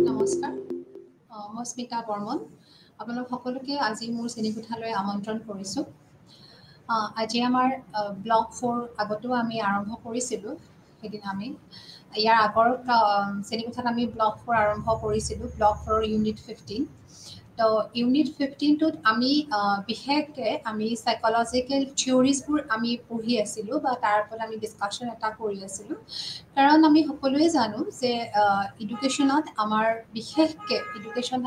নমস্কাৰ, মই স্মিতা বৰ্মন। আপোনালোক সকলোকে আজি মোৰ শ্ৰেণীকোঠালৈ আমন্ত্ৰণ কৰিছোঁ। আজি আমাৰ ব্লক 4 আগতেও আমি আৰম্ভ কৰিছিলোঁ। সেইদিনা আমি ইয়াৰ আগৰ শ্ৰেণীকোঠাত আমি ব্লক 4 আৰম্ভ কৰিছিলোঁ, ব্লক 4 ইউনিট 15। তো ইউনিট 15টোত আমি বিশেষকৈ আমি সাইকলজিকেল থিয়ৰিজবোৰ আমি পঢ়ি আছিলোঁ বা তাৰ ওপৰত আমি ডিছকাশ্যন এটা কৰি আছিলোঁ। কাৰণ আমি সকলোৱে জানো যে এডুকেশ্যনত আমাৰ বিশেষকৈ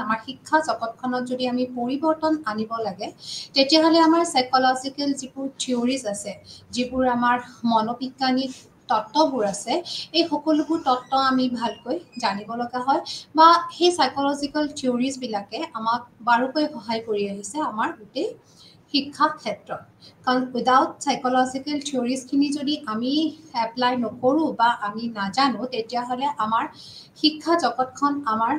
আমাৰ শিক্ষা জগতখনত যদি আমি পৰিৱৰ্তন আনিব লাগে, তেতিয়াহ'লে আমাৰ সাইকলজিকেল যিবোৰ থিয়ৰিজ আছে, যিবোৰ আমাৰ মনোবিজ্ঞানিক তত্ত্ববোৰ আছে, এই সকলোবোৰ তত্ত্ব আমি ভালকৈ জানিব লগা হয় বা সেই সাইকলজিকেল থিয়ৰিজবিলাকে আমাক বাৰুকৈ সহায় কৰি আহিছে আমাৰ গোটেই শিক্ষা ক্ষেত্ৰত। কাৰণ উইদাউট সাইকলজিকেল থিয়ৰিজখিনি যদি আমি এপ্লাই নকৰোঁ বা আমি নাজানো, তেতিয়াহ'লে আমাৰ শিক্ষা জগতখন আমাৰ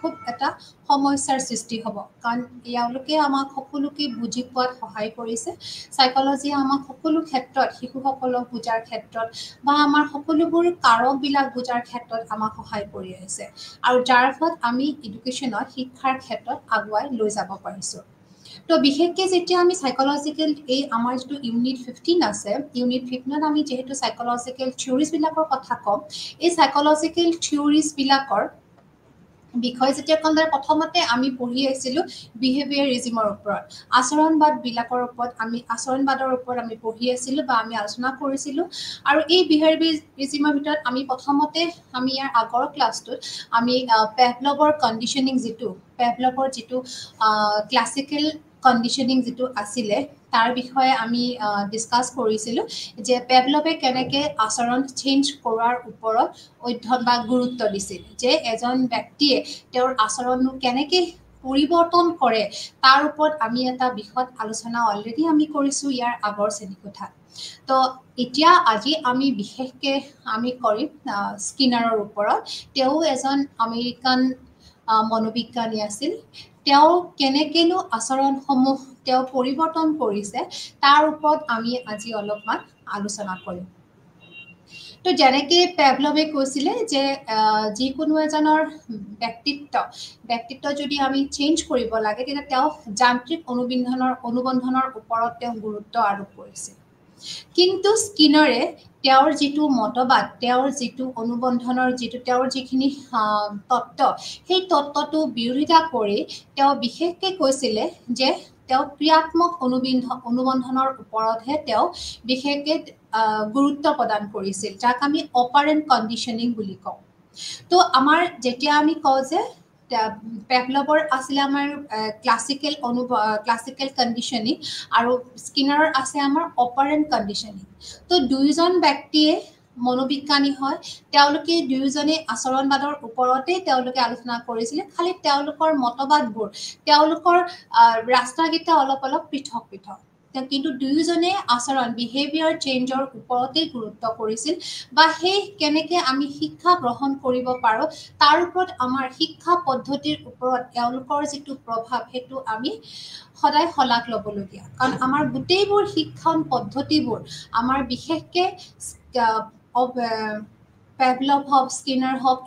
খুব এটা সমস্যাৰ সৃষ্টি হ'ব। কাৰণ এওঁলোকে আমাক সকলোকে বুজি পোৱাত সহায় কৰিছে। সাইকলজিয়ে আমাক সকলো ক্ষেত্ৰত, শিশুসকলক বুজাৰ ক্ষেত্ৰত বা আমাৰ সকলোবোৰ কাৰকবিলাক বুজাৰ ক্ষেত্ৰত আমাক সহায় কৰি আহিছে। আৰু যাৰ ফলত আমি এডুকেশ্যনত শিক্ষাৰ ক্ষেত্ৰত আগুৱাই লৈ যাব পাৰিছোঁ। তো বিশেষকৈ যেতিয়া আমি সাইকলজিকেল এই আমাৰ যিটো ইউনিট 15 আছে, ইউনিট 15ত আমি যিহেতু সাইকলজিকেল থিয়ৰিজবিলাকৰ কথা ক'ম, এই সাইকলজিকেল থিয়ৰিজবিলাকৰ বিষয় যেতিয়া ক'লে প্ৰথমতে আমি পঢ়ি আহিছিলোঁ বিহেভিয়াৰিজিমৰ ওপৰত, আচৰণবাদবিলাকৰ ওপৰত আচৰণবাদৰ ওপৰত আমি পঢ়ি আছিলোঁ বা আমি আলোচনা কৰিছিলোঁ। আৰু এই বিহেভিয়াৰিজিমৰ ভিতৰত আমি প্ৰথমতে আমি ইয়াৰ আগৰ ক্লাছটোত আমি পেভলভৰ কণ্ডিশ্যনিং পেভলভৰ যিটো ক্লাছিকেল কণ্ডিশ্যনিং যিটো আছিলে, তাৰ বিষয়ে আমি ডিছকাছ কৰিছিলোঁ যে পেভলভে কেনেকৈ আচৰণ চেঞ্জ কৰাৰ ওপৰত অধ্যয়ন বা গুৰুত্ব দিছিল, যে এজন ব্যক্তিয়ে তেওঁৰ আচৰণটো কেনেকৈ পৰিৱৰ্তন কৰে তাৰ ওপৰত আমি এটা বিষয়ত আলোচনা অলৰেডি আমি কৰিছোঁ ইয়াৰ আগৰ শ্ৰেণীকোঠাত। তো এতিয়া আজি আমি বিশেষকৈ আমি কৰিম স্কিনাৰৰ ওপৰত। তেওঁ এজন আমেৰিকান মনোবিজ্ঞানী আছিল। তেওঁ কেনেকৈনো আচৰণসমূহ তেওঁ পৰিৱৰ্তন কৰিছে তাৰ ওপৰত আমি আজি অলপমান আলোচনা কৰিম। তো যেনেকৈ পেভলভে কৈছিলে যে যিকোনো এজনৰ ব্যক্তিত্ব যদি আমি চেঞ্জ কৰিব লাগে, তেতিয়া তেওঁ যান্ত্ৰিক অনুবন্ধনৰ ওপৰত তেওঁ গুৰুত্ব আৰোপ কৰিছিল। কিন্তু স্কিনাৰে তেওঁৰ যিটো মতবাদ, তেওঁৰ যিটো অনুবন্ধনৰ তেওঁৰ যিখিনি তত্ত্ব, সেই তত্ত্বটো বিৰোধিতা কৰি তেওঁ বিশেষকৈ কৈছিলে যে তেওঁ ক্ৰিয়াত্মক অনুবন্ধনৰ ওপৰতহে তেওঁ বিশেষকৈ গুৰুত্ব প্ৰদান কৰিছিল, যাক আমি অপাৰেণ্ট কণ্ডিশ্যনিং বুলি কওঁ। তো আমাৰ যেতিয়া আমি কওঁ যে পেভলভৰ আছিলে আমাৰ ক্লাছিকেল কণ্ডিশ্যনিং আৰু স্কিনাৰৰ আছে আমাৰ অপাৰেণ্ট কণ্ডিশ্যনিং। তো দুয়োজন ব্যক্তিয়ে মনোবিজ্ঞানী হয়, তেওঁলোকে দুয়োজনে আচৰণবাদৰ ওপৰতেই তেওঁলোকে আলোচনা কৰিছিলে। খালি তেওঁলোকৰ মতবাদবোৰ, তেওঁলোকৰ ৰাস্তাকেইটা অলপ পৃথক পৃথক, কিন্তু দুয়োজনে বিহেভিয়াৰ চেঞ্জৰ ওপৰতেই গুৰুত্ব কৰিছিল বা সেই কেনেকৈ আমি শিক্ষা গ্ৰহণ কৰিব পাৰোঁ তাৰ ওপৰত আমাৰ শিক্ষা পদ্ধতিৰ ওপৰত তেওঁলোকৰ যিটো প্ৰভাৱ, সেইটো আমি সদায় শলাগ ল'বলগীয়া। কাৰণ আমাৰ গোটেইবোৰ শিক্ষণ পদ্ধতিবোৰ আমাৰ বিশেষকৈ পেভলভ হওক, স্কিনাৰ হওক,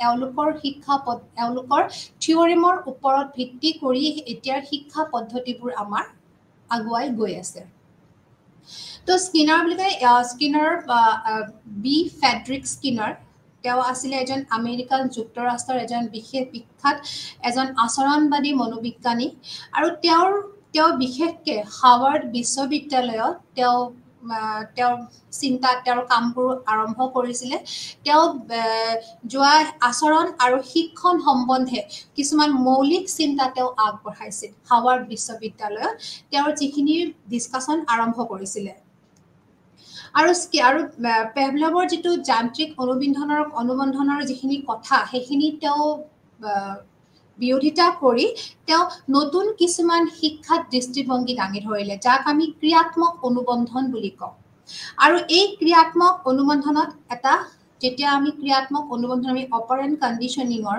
এওঁলোকৰ থিয়ৰিমৰ ওপৰত ভিত্তি কৰি এতিয়াৰ শিক্ষা পদ্ধতিবোৰ আমাৰ আগুৱাই গৈ আছে। তো স্কিনাৰ বুলি কয়, স্কিনাৰ বি ফ্ৰেডৰিক স্কিনাৰ, তেওঁ আছিলে এজন আমেৰিকান যুক্তৰাষ্ট্ৰৰ এজন বিখ্যাত এজন আচৰণবাদী মনোবিজ্ঞানী। আৰু তেওঁ বিশেষকৈ হাৱাৰ্ড বিশ্ববিদ্যালয়ত তেওঁৰ কামবোৰ আৰম্ভ কৰিছিলে। তেওঁ যোৱা আচৰণ আৰু শিক্ষণ সম্বন্ধে কিছুমান মৌলিক চিন্তা তেওঁ আগবঢ়াইছিল হাৱাৰ্ড বিশ্ববিদ্যালয়ত, তেওঁৰ যিখিনি ডিছকাশ্যন আৰম্ভ কৰিছিলে। আৰু পেভলভৰ যিটো যান্ত্ৰিক অনুবন্ধনৰ যিখিনি কথা, সেইখিনি তেওঁ বিৰোধিতা কৰি তেওঁ নতুন কিছুমান শিক্ষাত দৃষ্টিভংগী দাঙি ধৰিলে, যাক আমি ক্ৰিয়াত্মক অনুবন্ধন বুলি কওঁ। আৰু এই ক্ৰিয়াত্মক অনুবন্ধনত যেতিয়া আমি ক্ৰিয়াত্মক অনুবন্ধন আমি অপাৰেণ্ট কণ্ডিশ্যনিঙৰ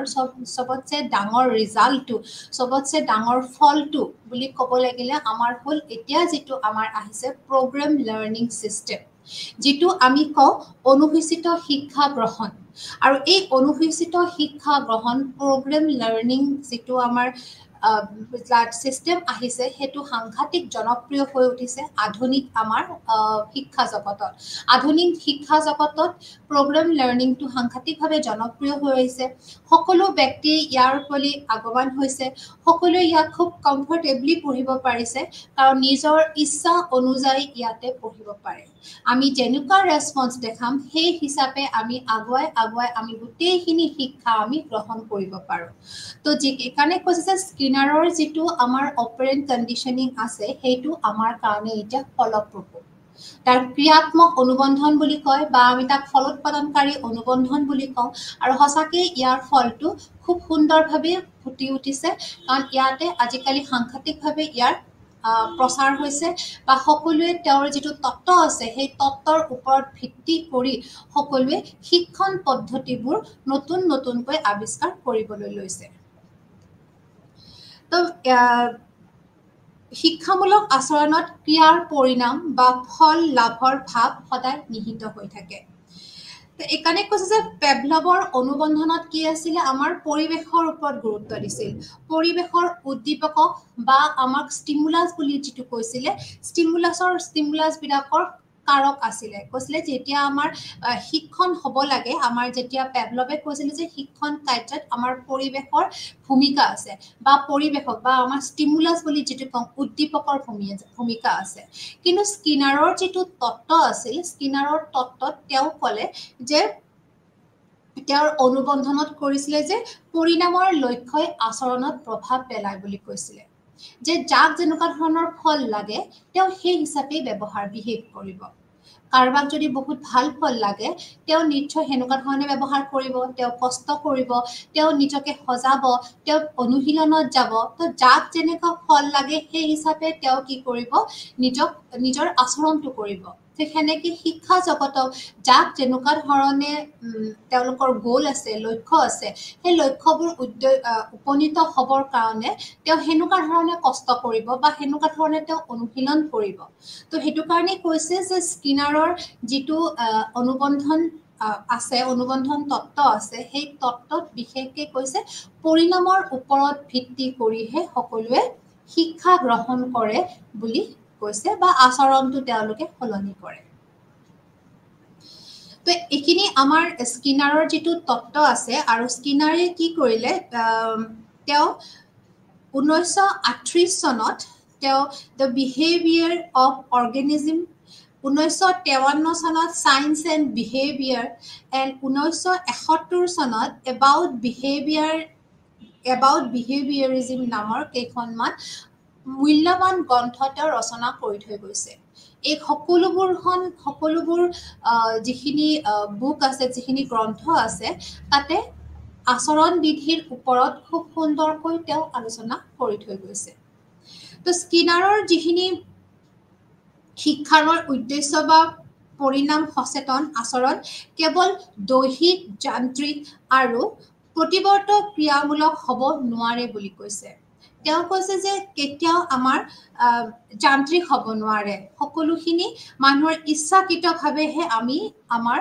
চবতছে ডাঙৰ ৰিজাল্টটো, চবতছে ডাঙৰ ফলটো বুলি ক'ব লাগিলে আমাৰ হ'ল এতিয়া যিটো আমাৰ আহিছে প্ৰগ্ৰেম লাৰ্ণিং ছিষ্টেম। যেটো আমি কওঁ অনুসূচিত শিক্ষা গ্ৰহণ আৰু এই অনুসূচিত শিক্ষা গ্ৰহণ প্ৰগ্ৰাম লাৰ্নিং যেটো আমাৰ সিস্টেম আহিছে হেতু সাংঘাতিক জনপ্ৰিয় হৈ উঠিছে আধুনিক আমাৰ শিক্ষা জগতত আধুনিক শিক্ষা জগতত প্ৰগ্ৰাম লাৰ্নিংটো সাংঘাতিকভাৱে জনপ্ৰিয় হৈ আহিছে সকলো ব্যক্তি ইয়াৰ প্ৰতি আগমন হৈছে সকলোৱে ইয়াক খুব কমফৰ্টেবলি পঢ়িব পাৰিছে কাৰণ নিজৰ ইচ্ছা অনুযায়ী ইয়াতে পঢ়িব পাৰে আমি যেনেকুৱা ৰেসপন্স দেখাম সেই হিচাপে আমি আগুৱাই আমি গোটেইখিনি শিক্ষা আমি গ্ৰহণ কৰিব পাৰো তো যে এখানে কৈছে যে স্কিনাৰৰ যেটো আমাৰ অপাৰেন্ট কন্ডিশনিং আছে হেতু আমাৰ কাৰণে এটা ফলপ্ৰসূ তাৰ ক্ৰিয়াত্মক অনুবন্ধন বুলি কয় বা আমি তাক ফলোৎপাদনকাৰী অনুবন্ধন বুলি কওঁ আৰু হসাকে ইয়াৰ ফলটো খুব সুন্দৰভাৱে ফুটি উঠিছে কাৰণ ইয়াতে আজিকালি সাংঘাতিকভাৱে ইয়াৰ প্ৰচাৰ হৈছে বা সকলোৱে তেওঁৰ যেটো তত্ত্ব আছে সেই তত্ত্বৰ ওপৰত ভিত্তি কৰি সকলোৱে শিক্ষণ পদ্ধতিবোৰ নতুনকৈ আৱিষ্কাৰ কৰিবলৈ লৈছে তো শিক্ষামূলক আচৰণত ক্ৰিয়াৰ পৰিণাম বা ফল লাভৰ ভাৱ সদায় নিহিত হৈ থাকে তো এখানে কৈছে যে পেভলভৰ অনুবন্ধনত কি আছিল আমাৰ পৰিবেশৰ ওপৰত গুৰুত্ব দিছিল পৰিবেশৰ উদ্দীপকক বা আমাক স্টিমুলাস বুলি যেটো কৈছিল স্টিমুলাস বিলাকৰ কাৰক আছিল কৈছিল যেতিয়া আমাৰ শিক্ষণ হ'ব লাগে আমাৰ যেতিয়া পেভলভে কৈছিল যে শিক্ষণ কাৰ্যত আমাৰ পৰিবেশৰ ভূমিকা আছে বা পৰিবেশক বা আমাৰ স্টিমুলাস বুলি যেটো কম উদ্দীপকৰ ভূমিকা আছে কিন্তু স্কিনাৰৰ যেটো তত্ত্ব আছিল স্কিনাৰৰ তত্ত্বত তেওঁ ক'লে যে তেওঁৰ অনুবন্ধনত কৰিছিল যে পৰিণামৰ লক্ষ্যই আচৰণত প্ৰভাৱ পেলায় বুলি কৈছিল যে যাক যেনেকুৱা ধৰণৰ ফল লাগে তেওঁ সেই হিচাপে ব্যৱহাৰ বিহেভ কৰিব কাৰোবাক যদি বহুত ভাল ফল লাগে তেওঁ নিশ্চয় হেনেকুৱা ধৰণে ব্যৱহাৰ কৰিব তেওঁ কষ্ট কৰিব তেওঁ নিজকে সজাব তেওঁ অনুশীলনত যাব তো যাক যেনেকুৱা ফল লাগে সেই হিচাপে তেওঁ কি কৰিব নিজৰ আচৰণটো কৰিব সেনেকে শিক্ষা জগতক যাক যেনেকুৱা ধৰণে তেওঁলোকৰ গোল আছে লক্ষ্য আছে সেই লক্ষ্যবোৰ উপনীত হ'বৰ কাৰণে তেওঁ হেনেকুৱা ধৰণে কষ্ট কৰিব বা হেনেকুৱা ধৰণে তেওঁ অনুশীলন কৰিব তো হেতু কাৰণে কৈছে যে স্কিনাৰৰ যেটো অনুবন্ধন আছে অনুবন্ধন তত্ত্ব আছে সেই তত্ত্বত বিশেষকৈ কৈছে পৰিণামৰ ওপৰত ভিত্তি কৰিহে সকলোৱে শিক্ষা গ্ৰহণ কৰে বুলি কৈছে বা আচৰণটো তেওঁলোকে সলনি কৰে তো এখিনি আমাৰ স্কিনাৰৰ যেটো তত্ত্ব আছে আৰু স্কিনাৰে কি কৰিলে তেওঁ 1938 চনত তেওঁ দ্য বিহেভিয়াৰ অফ অৰ্গেনিজম 1953 চনত সায়েন্স এণ্ড বিহেভিয়াৰ এণ্ড 1971 চনত এবাউট বিহেভিয়াৰিজম নামৰ কেইখনমান মূল্যৱান গ্ৰন্থ তেওঁ ৰচনা কৰি থৈ গৈছে এই সকলোবোৰ যিখিনি বুক আছে যিখিনি গ্ৰন্থ আছে তাতে আচৰণ বিধিৰ ওপৰত খুব সুন্দৰকৈ তেওঁ আলোচনা কৰি থৈ গৈছে তো স্কিনাৰৰ যিখিনি শিক্ষাৰ উদ্দেশ্য বা পৰিণাম সচেতন আচৰণ কেৱল দৈহিক যান্ত্ৰিক আৰু প্ৰতিবৰ্ত ক্ৰিয়ামূলক হ'ব নোৱাৰে বুলি কৈছে তেওঁ কৈছে যে কেতিয়াও আমাৰ যান্ত্ৰিক হ'ব নোৱাৰে সকলোখিনি মানুহৰ ইচ্ছাকৃতভাৱেহে আমি আমাৰ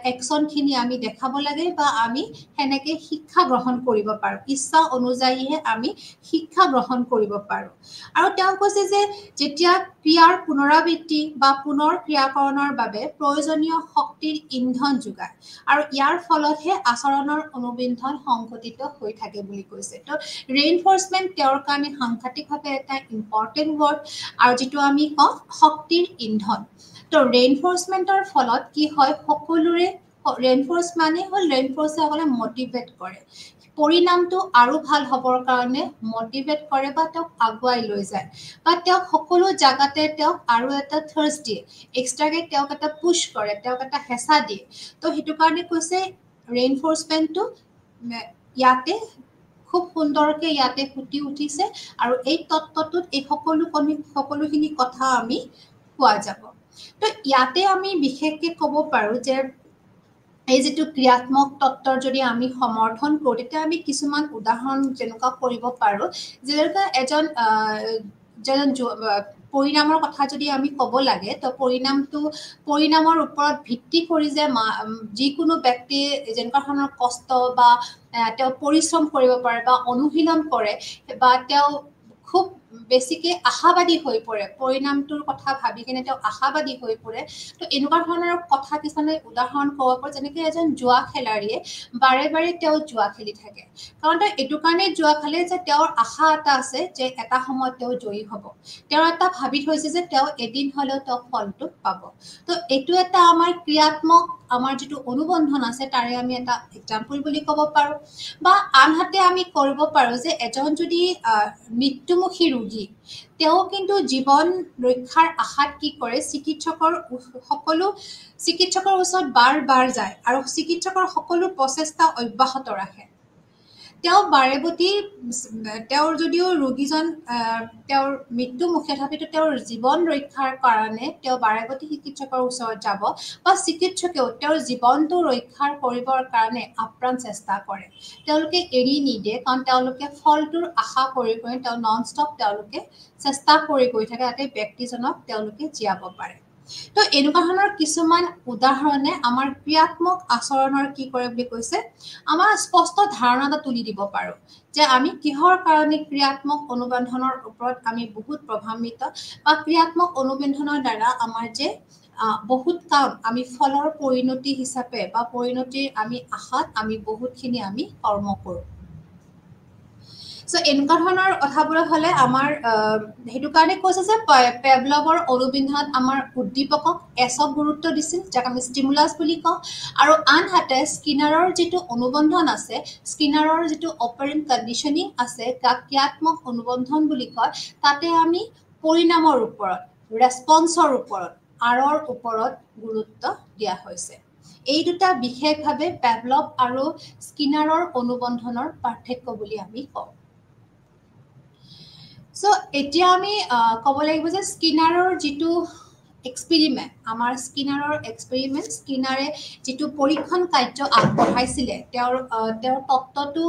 একশনখিনি আমি দেখাব লাগে বা আমি হেনেকে শিক্ষা গ্ৰহণ কৰিব পাৰো ইচ্ছা অনুযায়ীহে আমি শিক্ষা গ্ৰহণ কৰিব পাৰো আৰু তেওঁ কৈছে যে যেতিয়া ক্ৰিয়াৰ পুনৰাবৃত্তি বা পুনৰ ক্ৰিয়াকৰণৰ বাবে প্ৰয়োজনীয় শক্তিৰ ইন্ধন যোগায় আৰু ইয়াৰ ফলতহে আচৰণৰ অনুবন্ধন সংঘটিত হৈ থাকে বুলি কৈছে তো ৰেইনফোৰ্সমেন্ট তেওঁৰ কাৰণে সাংঘাতিকভাৱে এটা ইম্পৰ্টেন্ট ৱৰ্ড আৰু যেটো আমি কওঁ শক্তিৰ ইন্ধন তো ৰেইনফোৰ্সমেন্টৰ ফলত কি হয় সকলোৰে ৰেইনফোৰ্স মানে হল ৰেইনফোৰ্সে সকলে মোটিভেট কৰে পৰিণামটো আৰু ভাল হ'বৰ কাৰণে মোটিভেট কৰে বা তেওঁক আগুৱাই লৈ যায় বা তেওঁক সকলো জাগাতে তেওঁক আৰু এটা থাৰ্স দিয়ে এক্সট্ৰাকে তেওঁক এটা পুশ কৰে তেওঁক এটা হেঁচা দিয়ে তো হেতু কাৰণে কৈছে ৰেইনফোৰ্সমেন্টটো ইয়াতে খুব সুন্দৰকে ইয়াতে ফুটি উঠিছে আৰু এই তত্ত্বটোত এই সকলোখিনি কথা আমি পোৱা যাব তো ইয়াতে আমি বিশেষকে ক'ব পাৰো যে এই যেটো ক্ৰিয়াত্মক তত্ত্বৰ যদি আমি সমৰ্থন কৰো তেতিয়া আমি কিছুমান উদাহৰণ যেনেকুৱা কৰিব পাৰো যেনেকুৱা এজন পৰিণামৰ কথা যদি আমি ক'ব লাগে তো পৰিণামৰ ওপৰত ভিত্তি কৰি যে যিকোনো ব্যক্তি যেনেকুৱা ধৰণৰ কষ্ট বা তেওঁ পৰিশ্ৰম কৰিব পাৰে বা অনুশীলন কৰে বা তেওঁ খুব বেছিকে আশাবাদী হৈ পৰে পৰিণামটোৰ কথা ভাবি কিনে তেওঁ আশাবাদী হৈ পৰে তো এনেকুৱা ধৰণৰ কথা কিছুমানে উদাহৰণ ক'ব পাৰোঁ যেনেকে এজন জুৱা খেলাৰীয়ে বাৰে বাৰে তেওঁ জুৱা খেলি থাকে কাৰণ তেওঁ এইটো কাৰণে জুৱা খেলে যে তেওঁৰ আশা এটা আছে যে এটা সময়ত তেওঁ জয়ী হ'ব তেওঁ এটা ভাবি থৈছে যে তেওঁ এদিন হ'লেও তেওঁ ফলটো পাব তো এইটো এটা আমাৰ ক্ৰিয়াত্মক আমাৰ যিটো অনুবন্ধন আছে তাৰে আমি এটা এক্সাম্পল বুলি ক'ব পাৰোঁ বা আনহাতে আমি কৰিব পাৰোঁ যে এজন যদি মৃত্যুমুখী ৰোগী তেওঁ কিন্তু জীৱন ৰক্ষাৰ আশাত কি কৰে চিকিৎসকৰ ওচৰত বাৰ বাৰ যায় আৰু চিকিৎসকৰ সকলো প্ৰচেষ্টা অব্যাহত ৰাখে তেওঁ বাৰেবতী তেওঁৰ যদিও ৰোগীজন তেওঁৰ মৃত্যুমুখে তথাপিতো তেওঁৰ জীৱন ৰক্ষাৰ কাৰণে তেওঁ বাৰেবতী চিকিৎসকৰ ওচৰত যাব বা চিকিৎসকেও তেওঁৰ জীৱনটো ৰক্ষাৰ কৰিবৰ কাৰণে আপ্ৰাণ চেষ্টা কৰে তেওঁলোকে এৰি নিদিয়ে কাৰণ তেওঁলোকে ফলটোৰ আশা কৰি তেওঁ নন ষ্টপ তেওঁলোকে চেষ্টা কৰি গৈ থাকে যাতে ব্যক্তিজনক তেওঁলোকে জীয়াব পাৰে তো এনেকুৱা ধৰণৰ কিছুমান উদাহৰণে আমাৰ ক্ৰিয়াত্মক আচৰণৰ কি কৰে বুলি কৈছে আমাৰ স্পষ্ট ধাৰণা এটা তুলি দিব পাৰোঁ যে আমি কিহৰ কাৰণে ক্ৰিয়াত্মক অনুবন্ধনৰ ওপৰত আমি বহুত প্ৰভাৱিত বা ক্ৰিয়াত্মক অনুবন্ধনৰ দ্বাৰা আমাৰ যে বহুত কাম আমি ফলৰ পৰিণতি হিচাপে বা পৰিণতিৰ আমি আশাত আমি বহুতখিনি আমি কৰ্ম কৰোঁ সো এনেকুৱা ধৰণৰ কথাবোৰ হ'লে আমাৰ সেইটো কাৰণে কৈছে যে পেভলভৰ অনুবন্ধনত আমাৰ উদ্দীপকক এছক গুৰুত্ব দিছিল যাক আমি ষ্টিমুলাছ বুলি কওঁ আৰু আনহাতে স্কিনাৰৰ যিটো অনুবন্ধন আছে স্কিনাৰৰ যিটো অপাৰেণ্ট কণ্ডিশ্যনিং আছে যাক ক্ৰিয়াত্মক অনুবন্ধন বুলি কয় তাতে আমি পৰিণামৰ ওপৰত ৰেছপন্সৰ ওপৰত আৰৰ ওপৰত গুৰুত্ব দিয়া হৈছে এই দুটা বিশেষভাৱে পেভলভ আৰু স্কিনাৰৰ অনুবন্ধনৰ পাৰ্থক্য বুলি আমি কওঁ সো এতিয়া আমি ক'ব লাগিব যে স্কিনাৰৰ যিটো এক্সপেৰিমেণ্ট আমাৰ স্কিনাৰে যিটো পৰীক্ষণ কাৰ্য আগবঢ়াইছিলে তেওঁৰ তত্ত্বটো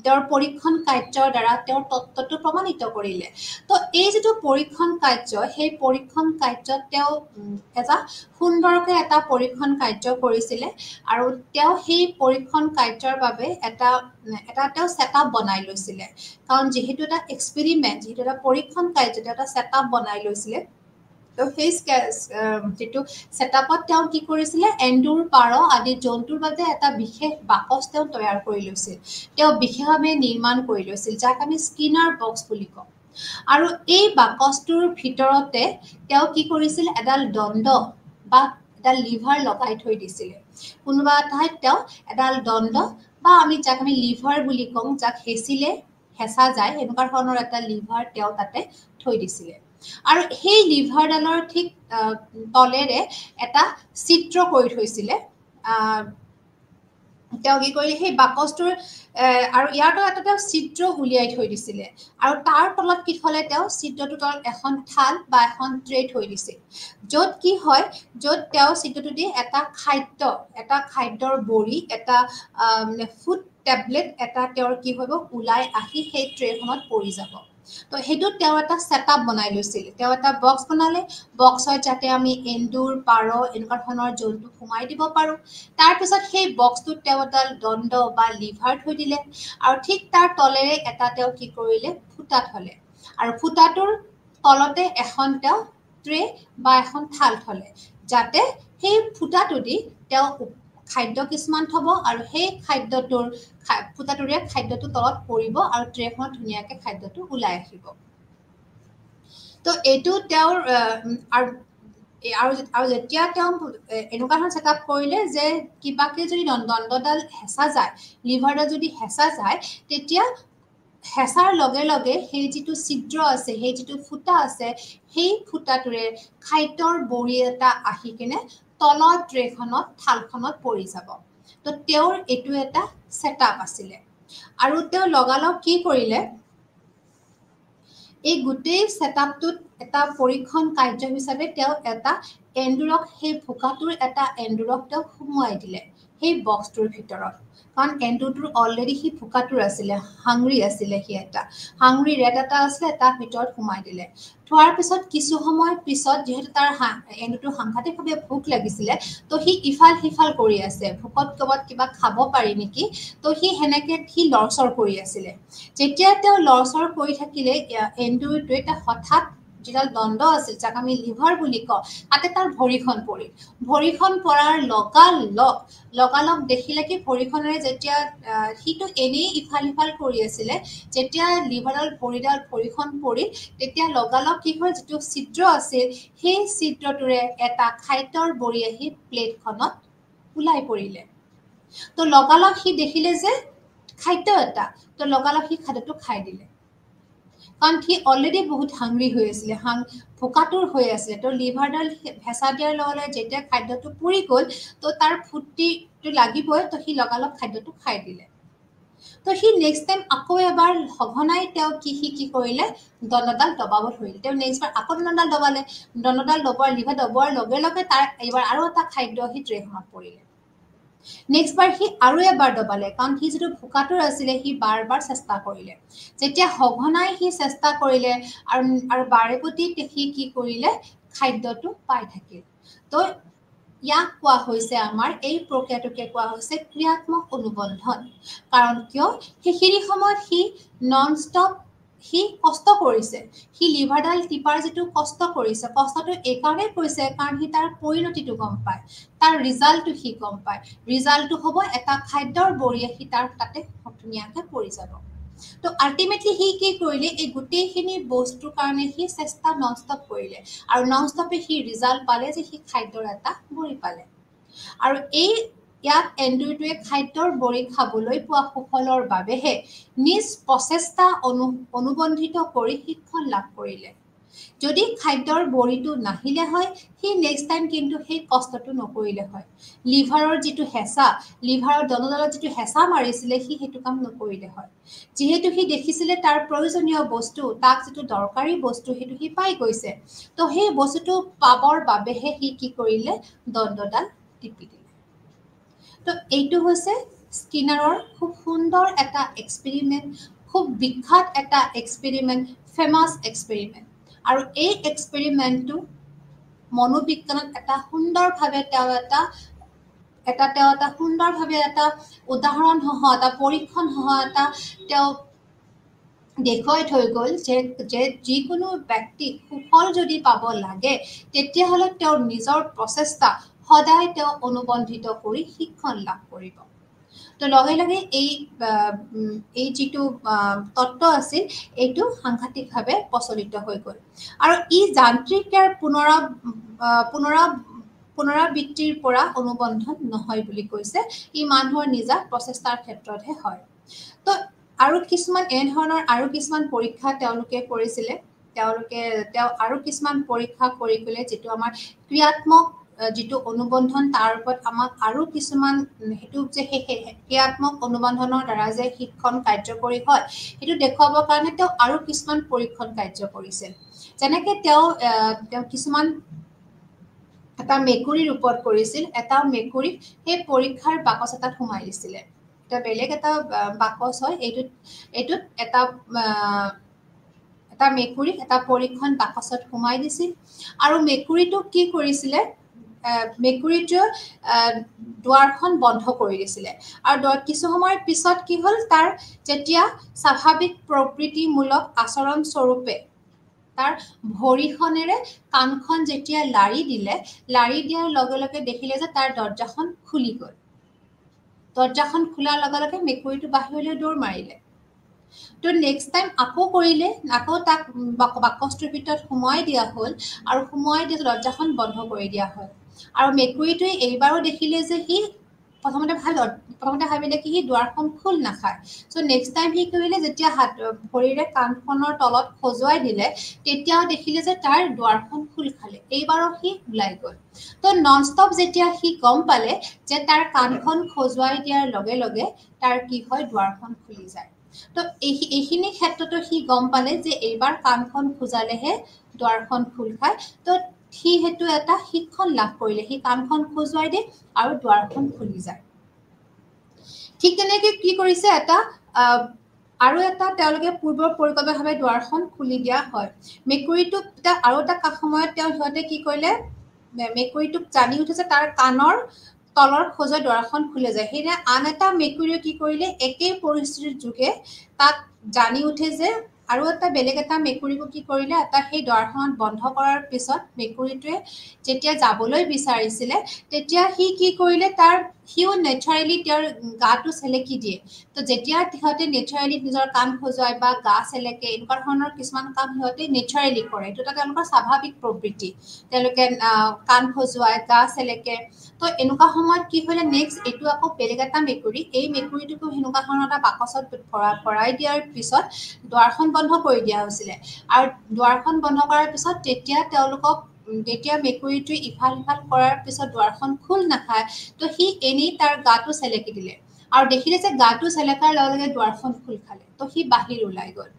তেওঁৰ পৰীক্ষণ কাৰ্যৰ দ্বাৰা তেওঁৰ তত্ত্বটো প্ৰমাণিত কৰিলে তো এই যিটো পৰীক্ষণ কাৰ্য সেই পৰীক্ষণ কাৰ্যত তেওঁ এটা সুন্দৰকৈ এটা পৰীক্ষণ কাৰ্য কৰিছিলে আৰু তেওঁ সেই পৰীক্ষণ কাৰ্যৰ বাবে এটা তেওঁ ছেটআপ বনাই লৈছিলে কাৰণ যিহেতু এটা এক্সপেৰিমেণ্ট যিহেতু এটা পৰীক্ষণ কাৰ্য তেওঁ এটা ছেটআপ বনাই লৈছিলে তো সেই যিটো ছেটআপত তেওঁ কি কৰিছিলে এন্দুৰ পাৰ আদি জন্তুৰ বাবে এটা বিশেষ বাকচ তেওঁ তৈয়াৰ কৰি লৈছিল তেওঁ বিশেষভাৱে নিৰ্মাণ কৰি লৈছিল যাক আমি স্কিনাৰ বক্স বুলি কওঁ আৰু এই বাকচটোৰ ভিতৰতে তেওঁ কি কৰিছিল এডাল দণ্ড বা এডাল লিভাৰ লগাই থৈ দিছিলে কোনোবা ঠাইত তেওঁ এডাল দণ্ড বা যাক আমি লিভাৰ বুলি কওঁ যাক হেঁচা যায় এনেকুৱা ধৰণৰ এটা লিভাৰ তেওঁ তাতে থৈ দিছিলে আৰু সেই লিভাৰডালৰ ঠিক তলেৰে এটা চিত্ৰ কৰি থৈছিলে তেওঁ কি কৰিলে সেই বাকচটোৰ আৰু ইয়াৰ এটা তেওঁ চিত্ৰ উলিয়াই থৈ দিছিলে আৰু তাৰ তলত কি থলে তেওঁ চিত্ৰটোৰ তলত এখন থাল বা এখন ট্ৰে থৈ দিছিল য'ত কি হয় য'ত তেওঁ চিত্ৰটো দি এটা খাদ্যৰ বড়ি এটা ফুড টেবলেট এটা তেওঁৰ কি হ'ব ওলাই আহি সেই ট্ৰেখনত পৰি যাব তো সেইটোত তেওঁ এটা ছেটআপ বনাই লৈছিল তেওঁ এটা বক্স বনালে বক্সত যাতে আমি এন্দুৰ পাৰ এনেকুৱা ধৰণৰ জন্তু সোমাই দিব পাৰোঁ তাৰপিছত সেই বক্সটোত তেওঁ এটা দণ্ড বা লিভাৰ থৈ দিলে আৰু ঠিক তাৰ তলেৰে এটা তেওঁ কি কৰিলে ফুটা থলে আৰু ফুটাটোৰ তলতে এখন তেওঁ ট্ৰে বা এখন থাল থলে যাতে সেই ফুটাটো দি তেওঁ খাদ্য কিছুমান থব আৰু সেই ফুটাটোৰে খাদ্যটো তলত পৰিব আৰু ট্ৰেখনত ধুনীয়াকৈ খাদ্যটো ওলাই আহিব তো এইটো তেওঁৰ আৰু যেতিয়া তেওঁ এনেকুৱা ধৰণৰ ছেটআপ কৰিলে যে কিবাকে যদি দণ্ডডাল হেঁচা যায় লিভাৰডাল যদি হেঁচা যায় তেতিয়া হেঁচাৰ লগে লগে সেই যিটো ছিদ্ৰ আছে সেই যিটো ফুটা আছে সেই ফুটাটোৰে খাদ্যৰ বড়ি এটা আহি কিনে তলৰ ট্ৰেখনত থালখনত পৰি যাব তো তেওঁৰ এইটো এটা ছেটআপ আছিলে আৰু তেওঁ লগালগ কি কৰিলে এই গোটেই ছেটআপটোত এটা পৰীক্ষণ কাৰ্য হিচাপে তেওঁ এটা এন্দুৰক সেই ভোকাটোৰ এটা এন্দুৰক তেওঁ সুমুৱাই দিলে সেই বক্সটোৰ ভিতৰত কাৰণ এণ্ডুটোৰ অলৰেডি সি ভোকাটোৰ আছিলে হাংৰি আছিলে সি এটা হাংৰি ৰেট এটা আছিলে তাৰ ভিতৰত সোমাই দিলে থোৱাৰ পিছত কিছু সময় পিছত যিহেতু তাৰ এণ্ডুটো সাংঘাতিকভাৱে ভোক লাগিছিলে তো সি ইফাল সিফাল কৰি আছে ভোকত ক'ৰবাত কিবা খাব পাৰি নেকি তো সি সেনেকে সি লৰচৰ কৰি আছিলে যেতিয়া তেওঁ লৰচৰ কৰি থাকিলে এণ্ডুটোৱে এটা হঠাৎ যিডাল দণ্ড আছিল যাক আমি লিভাৰ বুলি কওঁ তাতে তাৰ ভৰিখন পৰিল ভৰিখন পৰাৰ লগালগ দেখিলে কি ভৰিখনেৰে যেতিয়া সিটো এনেই ইফাল সিফাল কৰি আছিলে যেতিয়া লিভাৰৰ ভৰিখন পৰিল তেতিয়া লগালগ কি হ'ল যিটো ছিদ্ৰ আছিল সেই ছিদ্ৰটোৰে এটা খাদ্যৰ বৰি আহি প্লেটখনত ওলাই পৰিলে তো লগালগ সি দেখিলে যে খাদ্য এটা তো লগালগ সি খাদ্যটো খাই দিলে কাৰণ সি অলৰেডি বহুত হাংৰি হৈ আছিলে ভোকাতুৰ হৈ আছিলে তো লিভাৰডাল ভেঁচা দিয়াৰ লগে যেতিয়া খাদ্যটো পুৰি গ'ল তো তাৰ ফুৰ্তিটো লাগিবই তো সি লগালগ খাদ্যটো খাই দিলে তো সি নেক্সট টাইম আকৌ এবাৰ সঘনাই তেওঁ কি কৰিলে দণ্ডডাল দবাব ধৰিলে তেওঁ নেক্সট বাৰ আকৌ দণ্ডডাল দবোৱাৰ লিভাৰ দবোৱাৰ লগে লগে তাৰ এইবাৰ আৰু এটা খাদ্য সি ট্ৰেখনত পৰিলে নেক্সট বাৰ সি আৰু এবাৰ দবালে কাৰণ সি যিটো ভোকাতুৰ আছিলে সি বাৰ চেষ্টা কৰিলে যেতিয়া সঘনাই সি চেষ্টা কৰিলে আৰু বাৰে প্ৰতি সি কি কৰিলে খাদ্যটো পাই থাকিল তো ইয়াক কোৱা হৈছে আমাৰ এই প্ৰক্ৰিয়াটোকে কোৱা হৈছে ক্ৰিয়াত্মক অনুবন্ধন কাৰণ কিয় সেইখিনি সময়ত সি নন ষ্টপ সি কষ্ট কৰিছে সি লিভাৰডাল টিপাৰ যিটো কষ্ট কৰিছে কষ্টটো এইকাৰণেই কৰিছে কাৰণ সি তাৰ পৰিণতিটো গম পায় তাৰ ৰিজাল্টটো সি গম পায় ৰিজাল্টটো হ'ব এটা খাদ্যৰ বৰিয়ে সি তাৰ তাতে ধুনীয়াকৈ পৰি যাব তো আল্টিমেটলি সি কি কৰিলে এই গোটেইখিনি বস্তুৰ কাৰণে সি চেষ্টা নন ষ্টপ কৰিলে আৰু নন ষ্টপে সি ৰিজাল্ট পালে যে সি খাদ্যৰ এটা বৰি পালে আৰু ইয়াক এণ্ডুটোৱে খাদ্যৰ বৰি খাবলৈ পোৱা সুফলৰ বাবেহে নিজ প্ৰচেষ্টা অনুবন্ধিত কৰি শিক্ষণ লাভ কৰিলে যদি খাদ্যৰ বৰিটো নাহিলে হয় সি নেক্সট টাইম কিন্তু সেই কষ্টটো নকৰিলে হয় লিভাৰৰ যিটো হেঁচা লিভাৰৰ দণ্ডডালত যিটো হেঁচা মাৰিছিলে সি সেইটো কাম নকৰিলে হয় যিহেতু সি দেখিছিলে তাৰ প্ৰয়োজনীয় বস্তু তাক যিটো দৰকাৰী বস্তু সেইটো সি পাই গৈছে তো সেই বস্তুটো পাবৰ বাবেহে সি কি কৰিলে দণ্ডডাল টিপি দিলে তো এইটো হৈছে স্কিনাৰৰ খুব সুন্দৰ এটা এক্সপেৰিমেণ্ট খুব বিখ্যাত এটা এক্সপেৰিমেণ্ট ফেমাছ এক্সপেৰিমেণ্ট আৰু এই এক্সপেৰিমেণ্টটো মনোবিজ্ঞানত এটা সুন্দৰভাৱে তেওঁ এটা সুন্দৰভাৱে এটা উদাহৰণ সহ এটা পৰীক্ষণ সহ এটা তেওঁ দেখুৱাই থৈ গ'ল যে যিকোনো ব্যক্তিক সুফল যদি পাব লাগে তেতিয়াহ'লে তেওঁৰ নিজৰ প্ৰচেষ্টা সদায় তেওঁ অনুবন্ধিত কৰি শিক্ষণ লাভ কৰিব তো লগে লগে এই যিটো তত্ত্ব আছিল এইটো সাংঘাতিকভাৱে প্ৰচলিত হৈ গ'ল আৰু ই যান্ত্ৰিক ইয়াৰ পুনৰাবৃত্তিৰ পৰা অনুবন্ধন নহয় বুলি কৈছে ই মানুহৰ নিজা প্ৰচেষ্টাৰ ক্ষেত্ৰতহে হয় তো আৰু কিছুমান এনেধৰণৰ আৰু কিছুমান পৰীক্ষা তেওঁলোকে কৰিছিলে তেওঁ আৰু কিছুমান পৰীক্ষা কৰি গ'লে যিটো আমাৰ ক্ৰিয়াত্মক যিটো অনুবন্ধন তাৰ ওপৰত আমাক আৰু কিছুমান সেইটো যে ক্ৰিয়াত্মক অনুবন্ধনৰ দ্বাৰা যে শিক্ষণ কাৰ্যকৰী হয় সেইটো দেখুৱাবৰ কাৰণে তেওঁ আৰু কিছুমান পৰীক্ষণ কাৰ্য কৰিছিল যেনেকৈ তেওঁ কিছুমান এটা মেকুৰীৰ ওপৰত কৰিছিল এটা মেকুৰীক সেই পৰীক্ষাৰ বাকচ এটাত সোমাই দিছিলে এটা বেলেগ এটা বাকচ হয় এইটোত এটা মেকুৰীক এটা পৰীক্ষণ বাকচত সোমাই দিছিল আৰু মেকুৰীটোক কি কৰিছিলে মেকুৰীটোৱে দুৱাৰখন বন্ধ কৰি দিছিলে আৰু কিছু সময়ৰ পিছত কি হ'ল তাৰ যেতিয়া স্বাভাৱিক প্ৰবৃত্তিমূলক আচৰণ স্বৰূপে তাৰ ভৰিখনেৰে কাণখন যেতিয়া লাৰি দিয়াৰ লগে লগে দেখিলে যে তাৰ দৰজাখন খুলি গ'ল দৰজাখন খোলাৰ লগে লগে মেকুৰীটো বাহিৰলৈ দৌৰ মাৰিলে তো নেক্সট টাইম আকৌ কৰিলে আকৌ তাক বাকচটোৰ ভিতৰত সোমোৱাই দিয়া হ'ল আৰু সোমোৱাই দিয়া দৰজাখন বন্ধ কৰি দিয়া হ'ল আৰু মেকুৰীটোৱে এইবাৰো দেখিলে যে সি প্ৰথমতে ভাবিলে কি সি দুৱাৰখন খোল নাখায় চ' নেক্সট টাইম সি কৰিলে যেতিয়া ভৰিৰে কাণখনৰ তলত খজুৱাই দিলে তেতিয়াও দেখিলে যে তাৰ দুৱাৰখন খোল খালে এইবাৰো সি ওলাই গ'ল তো নন ষ্টপ যেতিয়া সি গম পালে যে তাৰ কাণখন খজুৱাই দিয়াৰ লগে লগে তাৰ কি হয় দুৱাৰখন খুলি যায় তো এইখিনি ক্ষেত্ৰতো সি গম পালে যে এইবাৰ কাণখন খোজালেহে দুৱাৰখন খোল খায় তো সি সেইটো এটা শিক্ষণ লাভ কৰিলে সি কাণখন খজুৱাই দিয়ে আৰু দুৱাৰখন খুলি যায় ঠিক তেনেকৈ কি কৰিছে এটা আৰু এটা তেওঁলোকে পূৰ্বৰ পৰিকল্পিতভাৱে দুৱাৰখন খুলি দিয়া হয় মেকুৰীটোক আৰু এটা সময়ত সিহঁতে কি কৰিলে মেকুৰীটোক জানি উঠিছে তাৰ কাণৰ তলৰ খোজত দুৱাৰখন খুলে যায় সেইদিনা আন এটা মেকুৰীয়ে কি কৰিলে একেই পৰিস্থিতিৰ যোগে তাক জানি উঠে যে আৰু এটা বেলেগ এটা মেকুৰীকো কি কৰিলে এটা সেই দুৱাৰখন বন্ধ কৰাৰ পিছত মেকুৰীটোৱে যেতিয়া যাবলৈ বিচাৰিছিলে তেতিয়া সি কি কৰিলে সিও নেচাৰেলি তেওঁৰ গাটো চেলেকি দিয়ে তো যেতিয়া সিহঁতে নেচাৰেলি নিজৰ কাণ খজুৱাই বা গা চেলেকে এনেকুৱা ধৰণৰ কিছুমান কাম সিহঁতে নেচাৰেলি কৰে এইটো এটা তেওঁলোকৰ স্বাভাৱিক প্ৰবৃত্তি তেওঁলোকে কাণ খজুৱাই গা চেলেকে তো এনেকুৱা সময়ত কি হ'লে নেক্সট এইটো আকৌ বেলেগ এটা মেকুৰী এই মেকুৰীটোকো সেনেকুৱা ধৰণৰ এটা বাকচত ভৰাই দিয়াৰ পিছত দুৱাৰখন বন্ধ কৰি দিয়া হৈছিলে আৰু দুৱাৰখন বন্ধ কৰাৰ পিছত তেতিয়া মেকুৰীটোৱে ইফাল সিফাল কৰাৰ পিছত দুৱাৰখন খোল নাখায় তো সি এনেই তাৰ গাটো চেলেকি দিলে আৰু দেখিলে যে গাটো চেলেকাৰ লগে লগে দুৱাৰখন খোল খালে তো সি বাহিৰ ওলাই গ'ল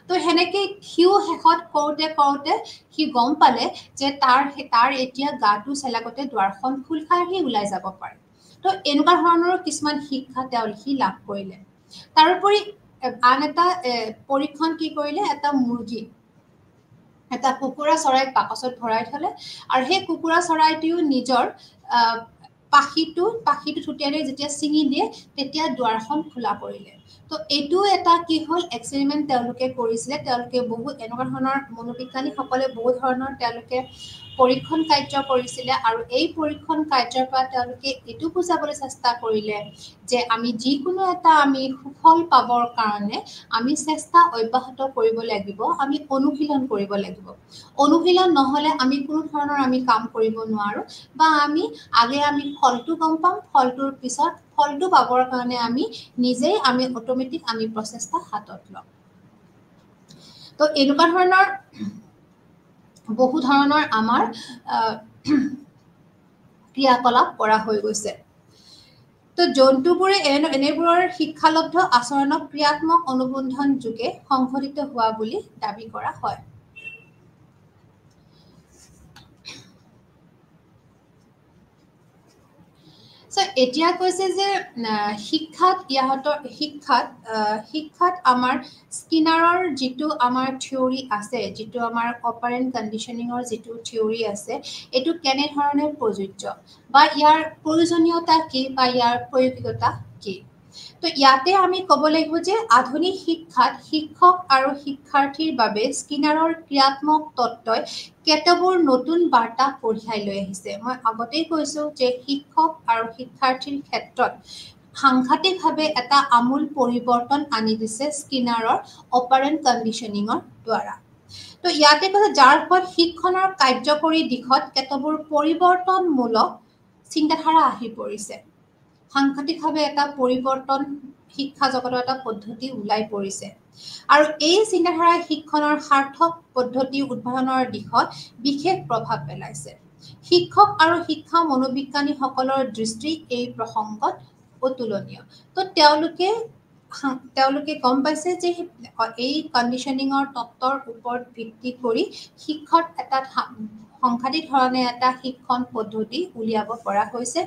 তো সেনেকে সিও শেষত কৰোঁতে সি গম পালে যে তাৰ এতিয়া গাটো চেলাকতে দুৱাৰখন খোল খাই সি ওলাই যাব পাৰে তো এনেকুৱা ধৰণৰ কিছুমান শিক্ষা সি লাভ কৰিলে তাৰোপৰি আন এটা পৰীক্ষণ কি কৰিলে এটা মুৰ্গী এটা কুকুৰা চৰাইক বাকচত ভৰাই থলে আৰু সেই কুকুৰা চৰাইটিও নিজৰ পাখিটো থুটিয়াই যেতিয়া ছিঙি দিয়ে তেতিয়া দুৱাৰখন খোলা কৰিলে তো এইটো এটা কি হ'ল এক্সপেৰিমেণ্ট তেওঁলোকে কৰিছিলে তেওঁলোকে বহুত এনেকুৱা ধৰণৰ মনোবিজ্ঞানীসকলে বহুত ধৰণৰ তেওঁলোকে পৰীক্ষণ কাৰ্য কৰিছিলে আৰু এই পৰীক্ষণ কাৰ্যৰ পৰা তেওঁলোকে এইটো বুজাবলৈ চেষ্টা কৰিলে যে আমি যিকোনো এটা আমি সুফল পাবৰ কাৰণে আমি চেষ্টা অব্যাহত কৰিব লাগিব আমি অনুশীলন কৰিব লাগিব অনুশীলন নহ'লে আমি কোনো ধৰণৰ আমি কাম কৰিব নোৱাৰো বা আমি ফলটো গম পাম ফলটোৰ পিছত ফলটো পাবৰ কাৰণে আমি নিজেই অট'মেটিক আমি প্ৰচেষ্টা হাতত ল'ম তো এনেকুৱা ধৰণৰ বহু ধৰণৰ আমাৰ ক্ৰিয়াকলাপ কৰা হৈ গৈছে তো জন্তুবোৰে এনেবোৰৰ শিক্ষালব্ধ আচৰণক ক্ৰিয়াত্মক অনুবন্ধন যোগে সংঘটিত হোৱা বুলি দাবী কৰা হয় এতিয়া কৈছে যে শিক্ষাত আমাৰ স্কিনাৰৰ যিটো আমাৰ থিয়ৰী আছে যিটো আমাৰ অপাৰেণ্ট কণ্ডিশ্যনিঙৰ যিটো থিয়ৰী আছে এইটো কেনেধৰণে প্ৰযোজ্য বা ইয়াৰ প্ৰয়োজনীয়তা কি বা ইয়াৰ প্ৰয়োগিকতা কি তো ইয়াতে আমি ক'ব লাগিব যে আধুনিক শিক্ষাত শিক্ষক আৰু শিক্ষাৰ্থীৰ বাবে স্কিনাৰৰ ক্ৰিয়াত্মক তত্ত্বই কেতবোৰ নতুন বাৰ্তা কঢ়িয়াই লৈ আহিছে মই আগতেই কৈছো যে শিক্ষক আৰু শিক্ষাৰ্থীৰ ক্ষেত্ৰত সাংঘাতিকভাৱে এটা আমূল পৰিৱৰ্তন আনি দিছে স্কিনাৰৰ অপাৰেণ্ট কণ্ডিশ্যনিঙৰ দ্বাৰা তো ইয়াতে কৈছে যাৰ ফলত শিক্ষণৰ কাৰ্যকৰী দিশত কেতবোৰ পৰিৱৰ্তনমূলক চিন্তাধাৰা আহি পৰিছে সাংঘাতিকভাৱে এটা পৰিৱৰ্তন শিক্ষা জগতৰ এটা পদ্ধতি ওলাই পৰিছে আৰু এই চিন্তাধাৰাই শিক্ষণৰ সাৰ্থক পদ্ধতি উদ্ভাৱনৰ দিশত বিশেষ প্ৰভাৱ পেলাইছে শিক্ষক আৰু শিক্ষা মনোবিজ্ঞানীসকলৰ দৃষ্টি এই প্ৰসংগত অতুলনীয় তো তেওঁলোকে গম পাইছে যে এই কণ্ডিশ্যনিঙৰ তত্ত্বৰ ওপৰত ভিত্তি কৰি শিক্ষক এটা সংঘাতিক ধৰণে এটা শিক্ষণ পদ্ধতি উলিয়াব পৰা হৈছে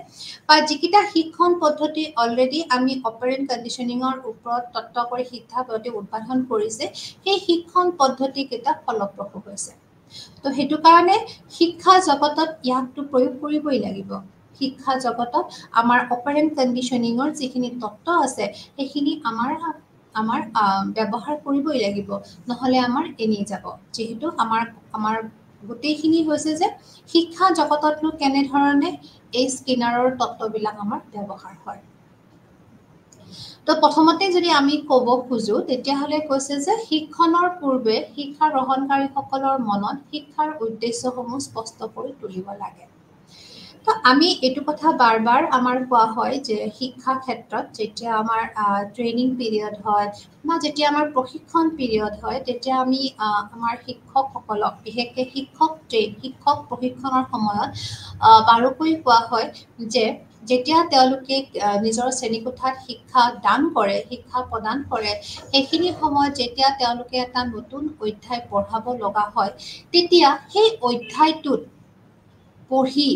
বা যিকেইটা শিক্ষণ পদ্ধতি অলৰেডি আমি অপাৰেণ্ট কণ্ডিশ্যনিঙৰ ওপৰত তত্ত্ব কৰি শিক্ষা পদ্ধতি উদ্ভাৱন কৰিছে সেই শিক্ষণ পদ্ধতিকেইটা ফলপ্ৰসূ হৈছে তো সেইটো কাৰণে শিক্ষা জগতত ইয়াকটো প্ৰয়োগ কৰিবই লাগিব শিক্ষা জগতত আমাৰ অপাৰেণ্ট কণ্ডিশ্যনিঙৰ যিখিনি তত্ত্ব আছে সেইখিনি আমাৰ ব্যৱহাৰ কৰিবই লাগিব নহ'লে আমাৰ এনেই যাব যিহেতু আমাৰ গোটেইখিনি হৈছে যে শিক্ষা জগততনো কেনেধৰণে এই স্কিনাৰৰ তত্ত্ববিলাক আমাৰ ব্যৱহাৰ হয় তো প্ৰথমতে যদি আমি ক'ব খোজো তেতিয়াহ'লে কৈছে যে শিক্ষণৰ পূৰ্বে শিক্ষা গ্ৰহণকাৰীসকলৰ মনত শিক্ষাৰ উদ্দেশ্যসমূহ স্পষ্ট কৰি তুলিব লাগে তো আমি এইটো কথা বাৰ বাৰ আমাৰ কোৱা হয় যে শিক্ষা ক্ষেত্ৰত যেতিয়া আমাৰ ট্ৰেইনিং পিৰিয়ড হয় বা যেতিয়া আমাৰ প্ৰশিক্ষণ পিৰিয়ড হয় তেতিয়া আমি আমাৰ শিক্ষকসকলক বিশেষকৈ শিক্ষক প্ৰশিক্ষণৰ সময়ত বাৰুকৈ কোৱা হয় যে যেতিয়া তেওঁলোকে নিজৰ শ্ৰেণীকোঠাত শিক্ষা প্ৰদান কৰে সেইখিনি সময়ত যেতিয়া তেওঁলোকে এটা নতুন অধ্যায় পঢ়াব লগা হয় তেতিয়া সেই অধ্যায়টোত পঢ়ি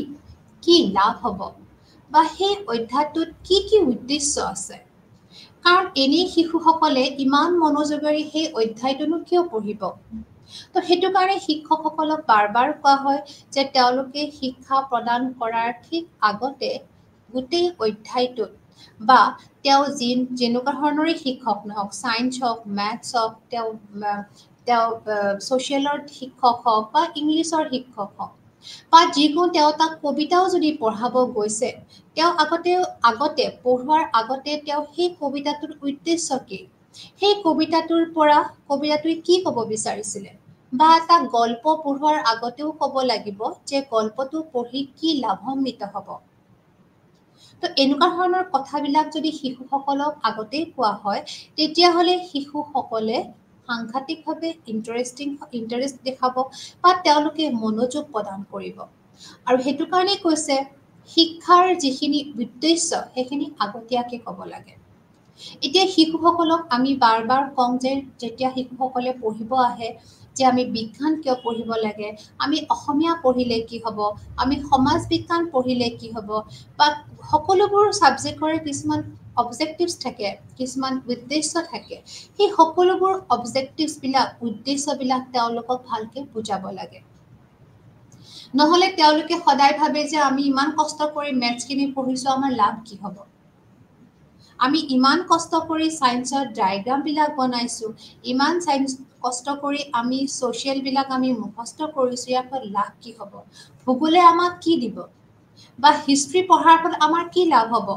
কি লাভ হ'ব বা সেই অধ্যায়টোত কি কি উদ্দেশ্য আছে। কাৰণ এনেই শিশুসকলে ইমান মনোযোগেৰে সেই অধ্যায়টোনো কিয় পঢ়িব। তো সেইটো কাৰণে শিক্ষকসকলক বাৰ বাৰ কোৱা হয় যে তেওঁলোকে শিক্ষা প্ৰদান কৰাৰ ঠিক আগতে গোটেই অধ্যায়টোত বা তেওঁ যেনেকুৱা ধৰণৰে শিক্ষক নহওক, ছায়েন্স হওক, মেথছ হওক, তেওঁ ছ'চিয়েলৰ শিক্ষক হওক বা ইংলিছৰ শিক্ষক হওক বা যিকোনো তেওঁ তাক কবিতাও যদি পঢ়াব গৈছে, তেওঁ আগতে পঢ়োৱাৰ আগতে তেওঁ সেই কবিতাটোৰ উদ্দেশ্য কি, সেই কবিতাটোৰ পৰা কবিতাটোৱে কি ক'ব বিচাৰিছিলে, বা এটা গল্প পঢ়োৱাৰ আগতেও ক'ব লাগিব যে গল্পটো পঢ়ি কি লাভান্বিত হ'ব। তো এনেকুৱা ধৰণৰ কথাবিলাক যদি শিশুসকলক আগতেই কোৱা হয়, তেতিয়াহ'লে শিশুসকলে সাংঘাতিকভাৱে ইণ্টাৰেষ্ট দেখাব বা তেওঁলোকে মনোযোগ প্ৰদান কৰিব। আৰু সেইটো কাৰণেই কৈছে শিক্ষাৰ যিখিনি উদ্দেশ্য সেইখিনি আগতীয়াকৈ ক'ব লাগে। এতিয়া শিশুসকলক আমি বাৰ বাৰ কওঁ যে যেতিয়া শিশুসকলে পঢ়িব আহে যে আমি বিজ্ঞান কিয় পঢ়িব লাগে, আমি অসমীয়া পঢ়িলে কি হ'ব, আমি সমাজ বিজ্ঞান পঢ়িলে কি হ'ব, বা সকলোবোৰ ছাবজেক্টৰে কিছুমান অবজেক্টিভছ থাকে, কিছুমান উদ্দেশ্য থাকে। সেই সকলোবোৰ অবজেক্টিভছবিলাক, উদ্দেশ্যবিলাক তেওঁলোকক ভালকৈ বুজাব লাগে। নহ'লে তেওঁলোকে সদায় ভাবে যে আমি ইমান কষ্ট কৰি মেথছখিনি পঢ়িছোঁ, আমাৰ লাভ কি হ'ব। আমি ইমান কষ্ট কৰি ছায়েন্সৰ ডায়েগ্ৰামবিলাক বনাইছোঁ, ইমান কষ্ট কৰি আমি ছ'চিয়েলবিলাক আমি মুখস্থ কৰিছোঁ, ইয়াৰ ফলত লাভ কি হ'ব, ভূগোলে আমাক কি দিব, বা হিষ্ট্ৰী পঢ়াৰ ফলত আমাৰ কি লাভ হ'ব।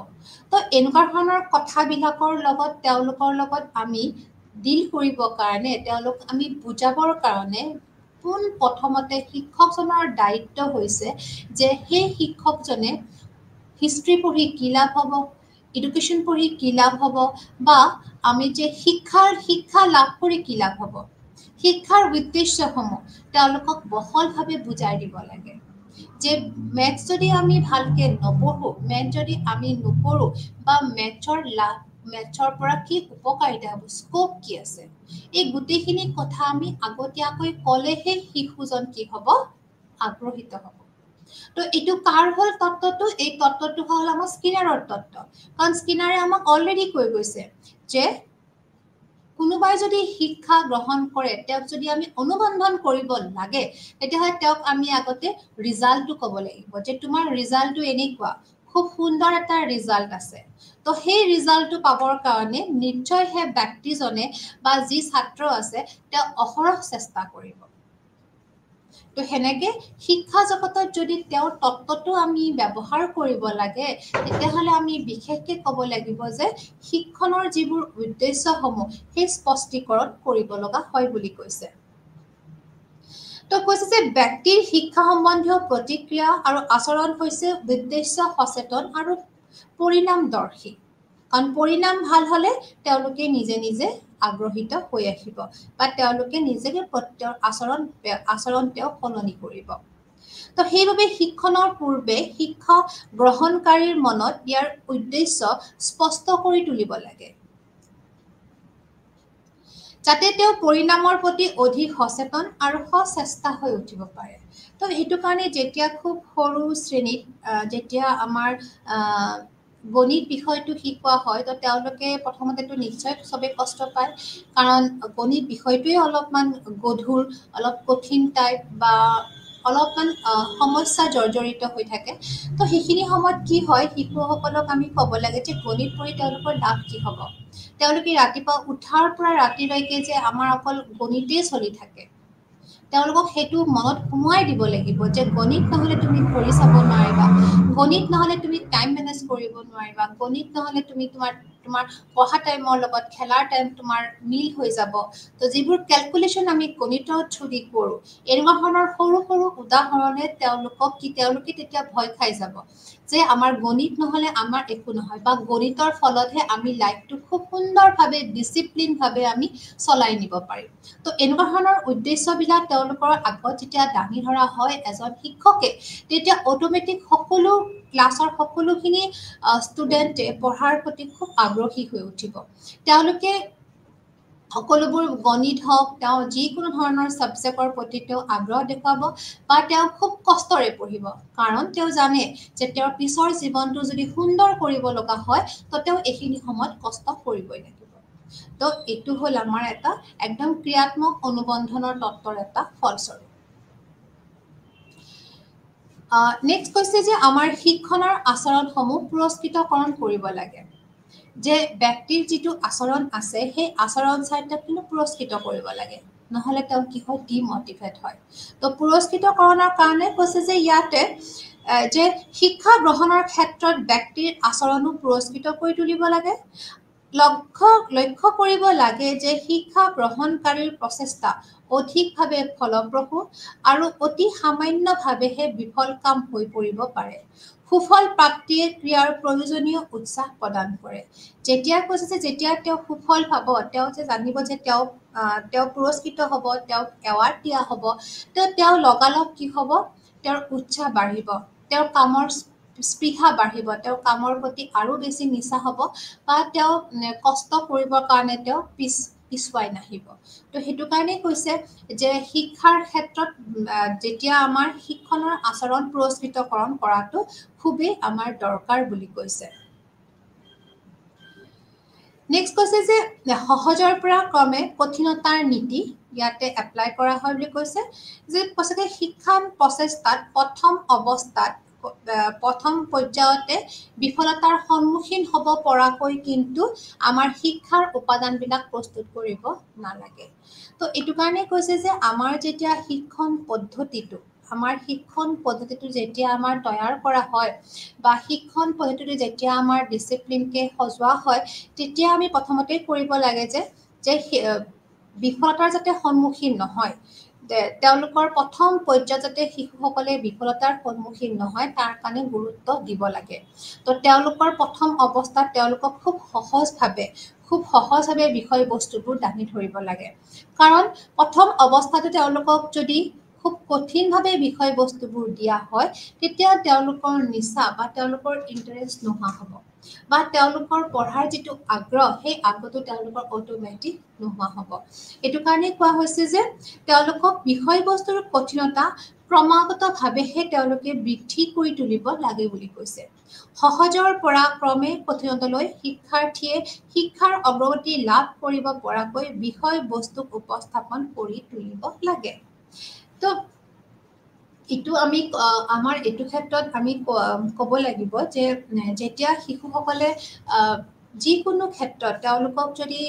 তো এনেকুৱা ধৰণৰ কথাবিলাকৰ লগত তেওঁলোকৰ লগত আমি ডিল কৰিবৰ কাৰণে, তেওঁলোক আমি বুজাবৰ কাৰণে পোন প্ৰথমতে শিক্ষকজনৰ দায়িত্ব হৈছে যে সেই শিক্ষকজনে হিষ্ট্ৰী পঢ়ি কি লাভ হ'ব, এডুকেশ্যন পঢ়ি কি লাভ হ'ব, বা আমি যে শিক্ষা লাভ কৰি কি লাভ হ'ব, শিক্ষাৰ উদ্দেশ্যসমূহ তেওঁলোকক বহলভাৱে বুজাই দিব লাগে। যে মেথছ যদি আমি ভালকে নপঢ়োঁ, মেথছ যদি আমি নকৰোঁ, বা মেথছৰ পৰা কি উপকাৰিতা হ'ব, স্ক'প কি আছে, এই গোটেইখিনি কথা আমি আগতীয়াকৈ ক'লেহে শিশুজন কি হ'ব, আগ্ৰহিত হ'ব। তো এইটো কাৰ হ'ল তত্ত্বটো, এই তত্ত্বটো হ'ল আমাৰ স্কিনাৰৰ তত্ত্ব। কাৰণ স্কিনাৰে আমাক অলৰেডি কৈ গৈছে যে কোনোবাই যদি শিক্ষা গ্ৰহণ কৰে, তেওঁক যদি আমি অনুসন্ধান কৰিব লাগে, তেতিয়াহ'লে তেওঁক আমি আগতে ৰিজাল্টটো ক'ব লাগিব যে তোমাৰ ৰিজাল্টটো এনেকুৱা, খুব সুন্দৰ এটা ৰিজাল্ট আছে। তো সেই ৰিজাল্টটো পাবৰ কাৰণে নিশ্চয় সেই ব্যক্তিজনে বা যি ছাত্ৰ আছে তেওঁ অহৰহ চেষ্টা কৰিব। তো সেনেকে শিক্ষা জগতত যদি তেওঁৰ তত্ত্বটো আমি ব্যৱহাৰ কৰিব লাগে, তেতিয়াহ'লে আমি বিশেষকৈ ক'ব লাগিব যে শিক্ষণৰ যিবোৰ উদ্দেশ্যসমূহ সেই স্পষ্টীকৰণ কৰিব লগা হয় বুলি কৈছে। তো কৈছে যে ব্যক্তিৰ শিক্ষা সম্বন্ধীয় প্ৰতিক্ৰিয়া আৰু আচৰণ হৈছে উদ্দেশ্য সচেতন আৰু পৰিণামদৰ্শী। কাৰণ পৰিণাম ভাল হ'লে তেওঁলোকে নিজে নিজে আগ্ৰহিত হৈ আহিব, বা তেওঁলোকে নিজে আচৰণ তেওঁ সলনি কৰিব। তো সেইবাবে শিক্ষণৰ পূৰ্বে শিক্ষা গ্ৰহণকাৰীৰ মনত ইয়াৰ উদ্দেশ্য স্পষ্ট কৰি তুলিব লাগে, যাতে তেওঁ পৰিণামৰ প্ৰতি অধিক সচেতন আৰু সচেষ্টা হৈ উঠিব পাৰে। তো সেইটো কাৰণে যেতিয়া খুব সৰু শ্ৰেণীত যেতিয়া আমাৰ গণিত বিষয়টো শিকোৱা হয়, তো তেওঁলোকে প্ৰথমতেতো নিশ্চয় চবেই কষ্ট পায়, কাৰণ গণিত বিষয়টোৱে অলপমান গধুৰ, অলপ কঠিন টাইপ, বা অলপমান সমস্যা জৰ্জৰিত হৈ থাকে। তো সেইখিনি সময়ত কি হয়, শিশুসকলক আমি ক'ব লাগে যে গণিত পঢ়ি তেওঁলোকৰ লাভ কি হ'ব। তেওঁলোকে ৰাতিপুৱা উঠাৰ পৰা ৰাতিলৈকে যে আমাৰ অকল গণিতেই চলি থাকে, তেওঁলোকক সেইটো মনত সোমোৱাই দিব লাগিব যে গণিত নহ'লে তুমি কৰি চাব নোৱাৰিবা, গণিত নহ'লে তুমি টাইম মেনেজ কৰিব নোৱাৰিবা, গণিত নহ'লে তুমি তোমাৰ পঢ়া টাইমৰ লগত খেলাৰ টাইম তোমাৰ মিল হৈ যাব। তো যিবোৰ কেলকুলেশ্যন আমি গণিতৰ থ্ৰুদি কৰোঁ, এনেকুৱা ধৰণৰ সৰু সৰু উদাহৰণে তেওঁলোকে তেতিয়া ভয় খাই যাব যে আমাৰ গণিত নহ'লে আমাৰ একো নহয়, বা গণিতৰ ফলতহে আমি লাইফটো খুব সুন্দৰভাৱে ডিচিপ্লিনভাৱে আমি চলাই নিব পাৰিম। তো এনেকুৱা ধৰণৰ উদ্দেশ্যবিলাক তেওঁলোকৰ আগত যেতিয়া দাঙি ধৰা হয় এজন শিক্ষকে, তেতিয়া অট'মেটিক সকলো ক্লাছৰ সকলোখিনি ষ্টুডেণ্টে পঢ়াৰ প্ৰতি খুব আগ্ৰহী হৈ উঠিব। তেওঁলোকে সকলোবোৰ গণিত হওক তেওঁ যিকোনো ধৰণৰ ছাবজেক্টৰ প্ৰতি তেওঁ আগ্ৰহ দেখুৱাব বা তেওঁ খুব কষ্টৰে পঢ়িব কাৰণ তেওঁ জানে যে তেওঁৰ পিছৰ জীৱনটো যদি সুন্দৰ কৰিব লগা হয় তো তেওঁ এইখিনি সময়ত কষ্ট কৰিবই লাগিব তো এইটো হ'ল আমাৰ এটা একদম ক্ৰিয়াত্মক অনুবন্ধনৰ তত্ত্বৰ এটা ফলস্বৰূপ নেক্সট কৈছে যে আমাৰ শিক্ষণৰ আচৰণসমূহ পুৰস্কৃতকৰণ কৰিব লাগে যে ব্যক্তিৰ যিটো আচৰণ আছে সেই আচৰণ চাই তেওঁক কিন্তু পুৰস্কৃত কৰিব লাগে নহ'লে তেওঁ কি হয় ডিমটিভেট হয় তো পুৰস্কৃতকৰণৰ কাৰণে কৈছে যে ইয়াতে যে শিক্ষা গ্ৰহণৰ ক্ষেত্ৰত ব্যক্তিৰ আচৰণো পুৰস্কৃত কৰি তুলিব লাগে লক্ষ্য কৰিব লাগে যে শিক্ষা গ্ৰহণকাৰীৰ প্ৰচেষ্টা অধিকভাৱে ফলপ্ৰসূ আৰু অতি সামান্যভাৱেহে বিফল কাম হৈ পৰিব পাৰে সুফল প্ৰাপ্তিয়ে ক্ৰিয়াৰ প্ৰয়োজনীয় উৎসাহ প্ৰদান কৰে যেতিয়া কৈছে যে যেতিয়া তেওঁ সুফল পাব তেওঁ যে জানিব যে তেওঁ পুৰস্কৃত হ'ব তেওঁক এৱাৰ্ড দিয়া হ'ব তেওঁ লগালগ কি হ'ব তেওঁৰ উৎসাহ বাঢ়িব তেওঁৰ কামৰ স্পৃহা বাঢ়িব তেওঁৰ কামৰ প্ৰতি আৰু বেছি নিচা হ'ব বা তেওঁ কষ্ট কৰিবৰ কাৰণে তেওঁ পিছুৱাই নাহিব তো সেইটো কাৰণেই কৈছে যে শিক্ষাৰ ক্ষেত্ৰত যেতিয়া আমাৰ শিক্ষণৰ আচৰণ পুৰস্কৃতকৰণ কৰাটো খুবেই আমাৰ দৰকাৰ বুলি কৈছে নেক্সট কৈছে যে সহজৰ পৰা ক্ৰমে কঠিনতাৰ নীতি ইয়াতে এপ্লাই কৰা হয় বুলি কৈছে যে সঁচাকৈ শিক্ষা প্ৰচেষ্টাত প্ৰথম পৰ্যায়তে বিফলতাৰ সন্মুখীন হ'ব পৰাকৈ কিন্তু আমাৰ শিক্ষাৰ উপাদানবিলাক প্ৰস্তুত কৰিব নালাগে তো এইটো কাৰণে কৈছে যে আমাৰ যেতিয়া শিক্ষণ পদ্ধতিটো যেতিয়া আমাৰ তৈয়াৰ কৰা হয় বা শিক্ষণ পদ্ধতিটো যেতিয়া আমাৰ ডিচিপ্লিনকে সজোৱা হয় তেতিয়া আমি প্ৰথমতে কৰিব লাগে যে বিফলতাৰ যাতে সন্মুখীন নহয় তেওঁলোকৰ প্ৰথম পৰ্যায়ত যাতে শিশুসকলে বিফলতাৰ সন্মুখীন নহয় তাৰ কাৰণে গুৰুত্ব দিব লাগে তো তেওঁলোকৰ প্ৰথম অৱস্থাত তেওঁলোকক খুব সহজভাৱে বিষয়বস্তুবোৰ দাঙি ধৰিব লাগে কাৰণ প্ৰথম অৱস্থাতে তেওঁলোকক যদি খুব কঠিনভাৱে বিষয়বস্তুবোৰ দিয়া হয় তেতিয়া তেওঁলোকৰ নিচা বা তেওঁলোকৰ ইণ্টাৰেষ্ট নোহোৱা হ'ব বা তেওঁলোকৰ পঢ়াৰ যিটো আগ্ৰহ সেই আগ্ৰহটো তেওঁলোকৰ অট'মেটিক নোহোৱা হ'ব এইটো কাৰণে কোৱা হৈছে যে তেওঁলোকক বিষয়বস্তুৰ কঠিনতা ক্ৰমাগতভাৱেহে তেওঁলোকে বৃদ্ধি কৰি তুলিব লাগে বুলি কৈছে সহজৰ পৰা ক্ৰমে কঠিনতালৈ শিক্ষাৰ্থীয়ে শিক্ষাৰ অগ্ৰগতি লাভ কৰিব পৰাকৈ বিষয়বস্তুক উপস্থাপন কৰি তুলিব লাগে তো এইটো আমি আমাৰ এইটো ক্ষেত্ৰত আমি ক'ব লাগিব যে যেতিয়া শিশুসকলে যিকোনো ক্ষেত্ৰত তেওঁলোকক যদি